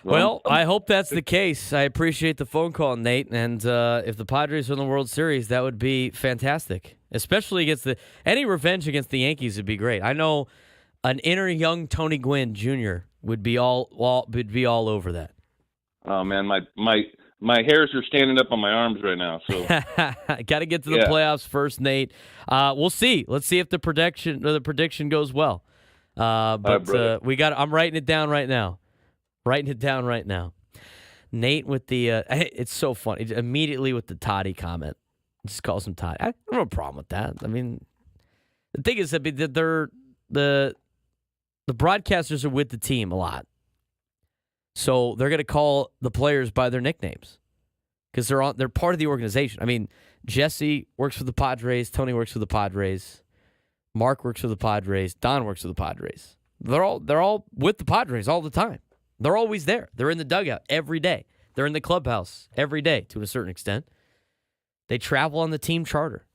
Well, I hope that's the case. I appreciate the phone call, Nate. And if the Padres win the World Series, that would be fantastic. Especially against any revenge against the Yankees would be great. I know an inner young Tony Gwynn Jr. would be all over that. Oh man, my hairs are standing up on my arms right now. So got to get to the playoffs first, Nate. We'll see. Let's see if the prediction goes well. But I'm writing it down right now. Nate with the it's so funny. Immediately with the Toddy comment. Just calls him Toddy. I don't have a problem with that. I mean, the thing is that the broadcasters are with the team a lot. So they're going to call the players by their nicknames because they're part of the organization. I mean, Jesse works for the Padres. Tony works for the Padres. Mark works for the Padres. Don works for the Padres. They're all with the Padres all the time. They're always there. They're in the dugout every day. They're in the clubhouse every day to a certain extent. They travel on the team charter.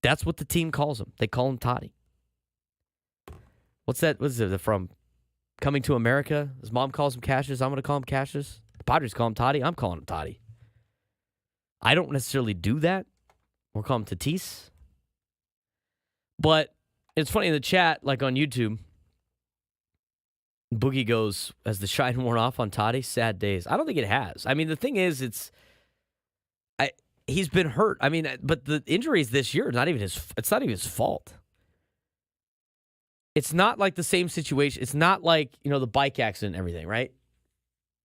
That's what the team calls him. They call him Toddy. What's that? What is it from Coming to America? His mom calls him Cassius. I'm going to call him Cassius. The Padres call him Toddy. I'm calling him Toddy. I don't necessarily do that or call him Tatis. But it's funny in the chat, like on YouTube, Boogie goes, has the shine worn off on Toddy? Sad days. I don't think it has. I mean, the thing is, he's been hurt. I mean, but the injuries this year, it's not even his fault. It's not like the same situation. It's not like, the bike accident and everything, right?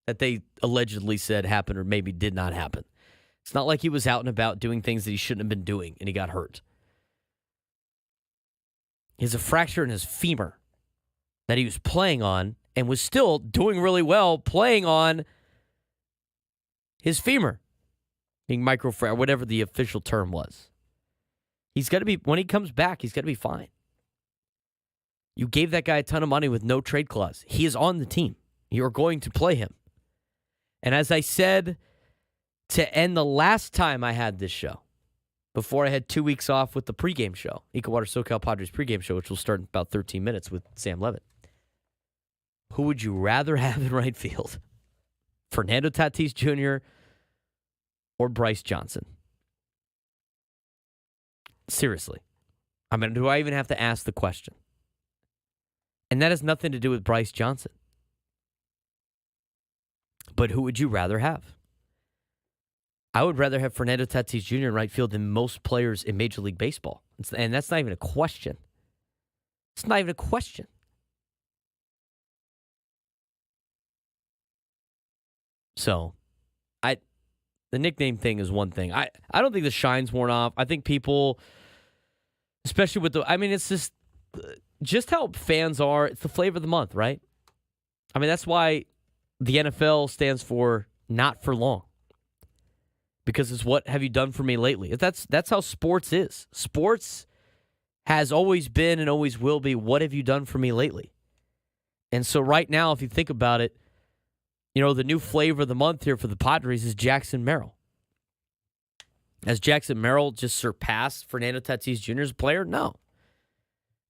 That they allegedly said happened or maybe did not happen. It's not like he was out and about doing things that he shouldn't have been doing and he got hurt. He has a fracture in his femur that he was playing on and was still doing really well playing on his femur. Being microfracture, whatever the official term was. He's got to be, when he comes back, he's got to be fine. You gave that guy a ton of money with no trade clause. He is on the team. You're going to play him. And as I said to end the last time I had this show, before I had 2 weeks off with the pregame show, EcoWater SoCal Padres pregame show, which will start in about 13 minutes with Sam Levitt. Who would you rather have in right field? Fernando Tatis Jr. or Bryce Johnson? Seriously. I mean, do I even have to ask the question? And that has nothing to do with Bryce Johnson. But who would you rather have? I would rather have Fernando Tatis Jr. in right field than most players in Major League Baseball. And that's not even a question. It's not even a question. So, the nickname thing is one thing. I don't think the shine's worn off. I think people, especially with it's just how fans are. It's the flavor of the month, right? I mean, that's why the NFL stands for not for long. Because it's what have you done for me lately? That's how sports is. Sports has always been and always will be what have you done for me lately? And so right now, if you think about it, the new flavor of the month here for the Padres is Jackson Merrill. Has Jackson Merrill just surpassed Fernando Tatis Jr. as a player? No.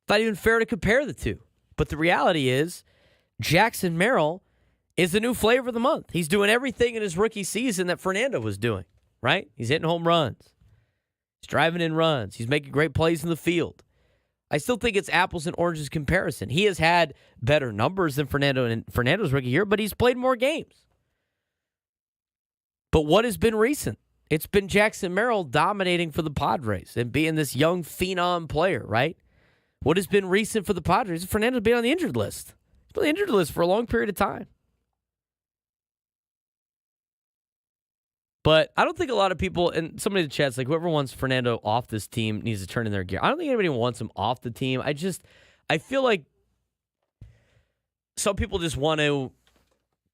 Not even fair to compare the two. But the reality is, Jackson Merrill is the new flavor of the month. He's doing everything in his rookie season that Fernando was doing, right? He's hitting home runs. He's driving in runs. He's making great plays in the field. I still think it's apples and oranges comparison. He has had better numbers than Fernando in Fernando's rookie year, but he's played more games. But what has been recent? It's been Jackson Merrill dominating for the Padres and being this young phenom player, right? What has been recent for the Padres? Fernando's been on the injured list. He's been on the injured list for a long period of time. But I don't think a lot of people, and somebody in the chat's like, whoever wants Fernando off this team needs to turn in their gear. I don't think anybody wants him off the team. I feel like some people just want to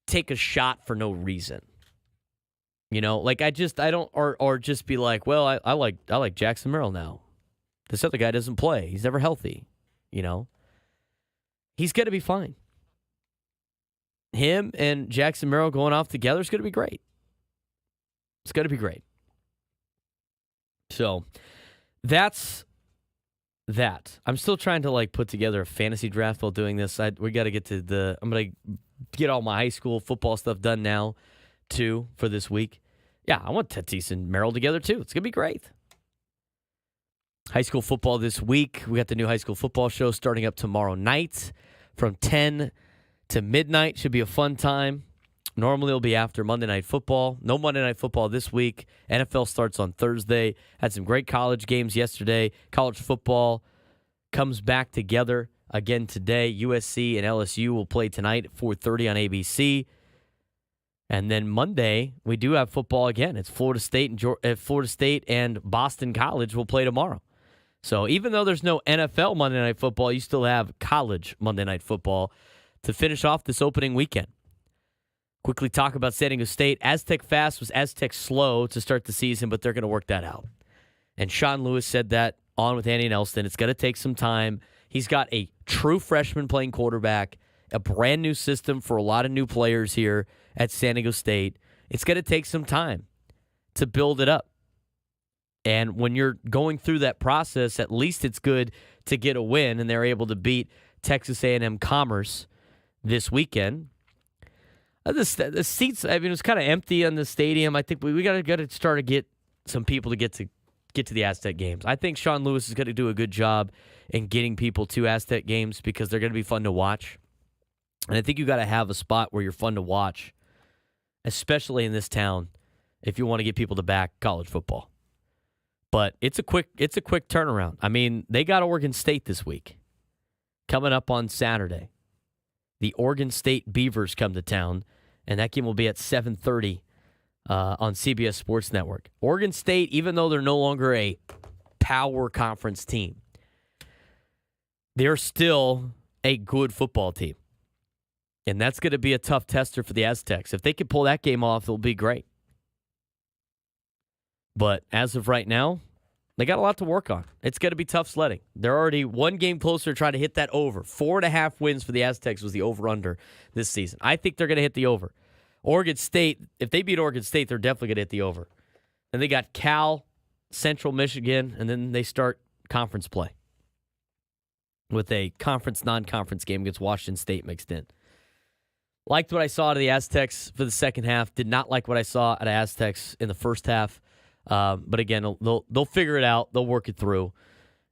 take a shot for no reason. Or just be like, well, I like Jackson Merrill now. This other guy doesn't play. He's never healthy. He's going to be fine. Him and Jackson Merrill going off together is going to be great. It's going to be great. So, that's that. I'm still trying to put together a fantasy draft while doing this. We got to get to I'm going to get all my high school football stuff done now, too, for this week. Yeah, I want Tatis and Merrill together, too. It's going to be great. High school football this week. We got the new high school football show starting up tomorrow night from 10 to midnight. Should be a fun time. Normally it'll be after Monday Night Football. No Monday Night Football this week. NFL starts on Thursday. Had some great college games yesterday. College football comes back together again today. USC and LSU will play tonight at 4:30 on ABC. And then Monday, we do have football again. It's Florida State and Boston College will play tomorrow. So even though there's no NFL Monday Night Football, you still have college Monday Night Football to finish off this opening weekend. Quickly talk about San Diego State. Aztec fast was Aztec slow to start the season, but they're going to work that out. And Sean Lewis said that on with Andy Nelson. It's going to take some time. He's got a true freshman playing quarterback, a brand new system for a lot of new players here at San Diego State. It's going to take some time to build it up. And when you're going through that process, at least it's good to get a win, and they're able to beat Texas A&M Commerce this weekend. The seats, I mean, it was kind of empty in the stadium. I think we got to start to get some people to get to the Aztec games. I think Sean Lewis is going to do a good job in getting people to Aztec games because they're going to be fun to watch. And I think you got to have a spot where you're fun to watch, especially in this town, if you want to get people to back college football. But it's a quick turnaround. I mean, they got Oregon State this week, coming up on Saturday. The Oregon State Beavers come to town, and that game will be at 7:30 on CBS Sports Network. Oregon State, even though they're no longer a power conference team, they're still a good football team. And that's going to be a tough tester for the Aztecs. If they can pull that game off, it'll be great. But as of right now, they got a lot to work on. It's going to be tough sledding. They're already one game closer to trying to hit that over. 4.5 wins for the Aztecs was the over-under this season. I think they're going to hit the over. Oregon State, if they beat Oregon State, they're definitely going to hit the over. And they got Cal, Central Michigan, and then they start conference play with a conference, non-conference game against Washington State mixed in. Liked what I saw out of the Aztecs for the second half. Did not like what I saw out of Aztecs in the first half. But again, they'll figure it out. They'll work it through,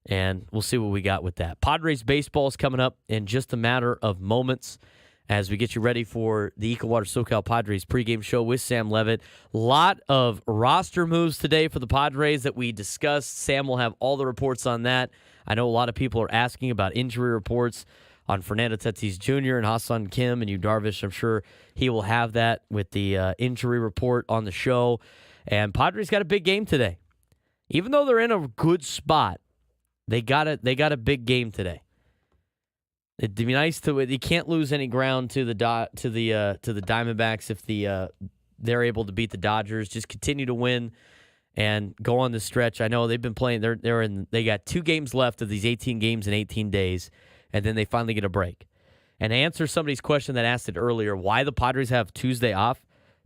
and we'll see what we got with that. Padres baseball is coming up in just a matter of moments as we get you ready for the Ecowater SoCal Padres pregame show with Sam Levitt. Lot of roster moves today for the Padres that we discussed. Sam will have all the reports on that. I know a lot of people are asking about injury reports on Fernando Tatis Jr. and Hassan Kim and Yu Darvish. I'm sure he will have that with the injury report on the show. And Padres got a big game today. Even though they're in a good spot, they got a big game today. It'd be nice to. You can't lose any ground to the Diamondbacks if they're able to beat the Dodgers. Just continue to win and go on the stretch. I know they've been playing. They got 2 games left of these 18 games in 18 days, and then they finally get a break. And to answer somebody's question that asked it earlier, why the Padres have Tuesday off?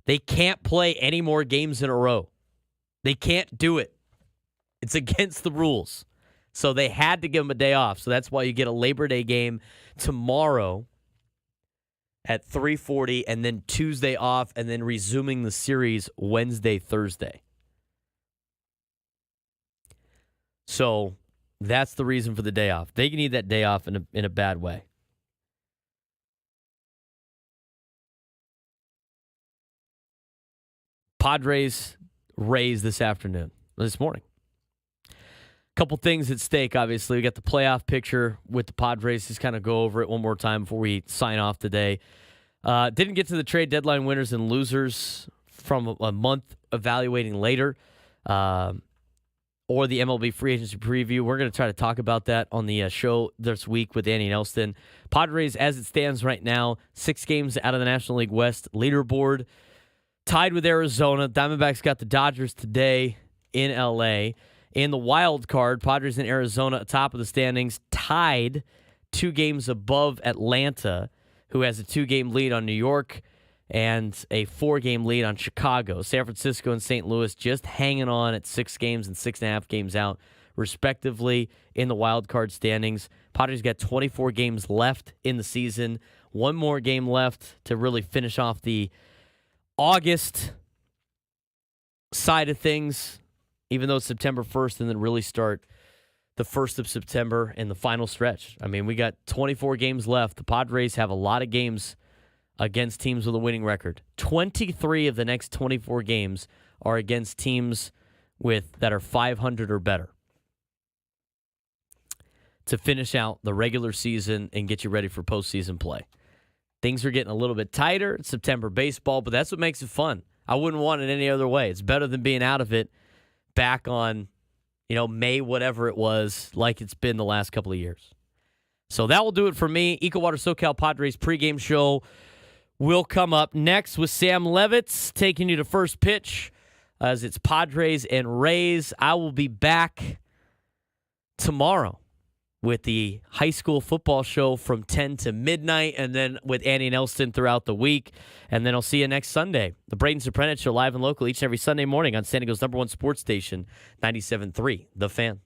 They can't play any more games in a row. They can't do it. It's against the rules. So they had to give them a day off. So that's why you get a Labor Day game tomorrow at 3:40 and then Tuesday off and then resuming the series Wednesday, Thursday. So that's the reason for the day off. They need that day off in a bad way. Padres, Rays this morning. Couple things at stake, obviously. We got the playoff picture with the Padres. Just kind of go over it one more time before we sign off today. Didn't get to the trade deadline winners and losers from a month evaluating later, or the MLB free agency preview. We're going to try to talk about that on the show this week with Andy Nelson. Padres, as it stands right now, 6 games out of the National League West leaderboard. Tied with Arizona. Diamondbacks got the Dodgers today in L.A. In the wild card, Padres in Arizona atop of the standings, tied 2 games above Atlanta, who has a 2-game lead on New York and a 4-game lead on Chicago. San Francisco and St. Louis just hanging on at 6 games and 6.5 games out, respectively, in the wild card standings. Padres got 24 games left in the season. 1 more game left to really finish off the August side of things, even though it's September 1st, and then really start the 1st of September and the final stretch. I mean, we got 24 games left. The Padres have a lot of games against teams with a winning record. 23 of the next 24 games are against teams that are 500 or better to finish out the regular season and get you ready for postseason play. Things are getting a little bit tighter. It's September baseball, but that's what makes it fun. I wouldn't want it any other way. It's better than being out of it back on, May, whatever it was, like it's been the last couple of years. So that will do it for me. Ecowater SoCal Padres pregame show will come up next with Sam Levitt taking you to first pitch as it's Padres and Rays. I will be back tomorrow with the high school football show from 10 to midnight, and then with Andy Nelson throughout the week. And then I'll see you next Sunday. The Braden Surprenant Show live and local each and every Sunday morning on San Diego's #1 sports station, 97.3 The Fan.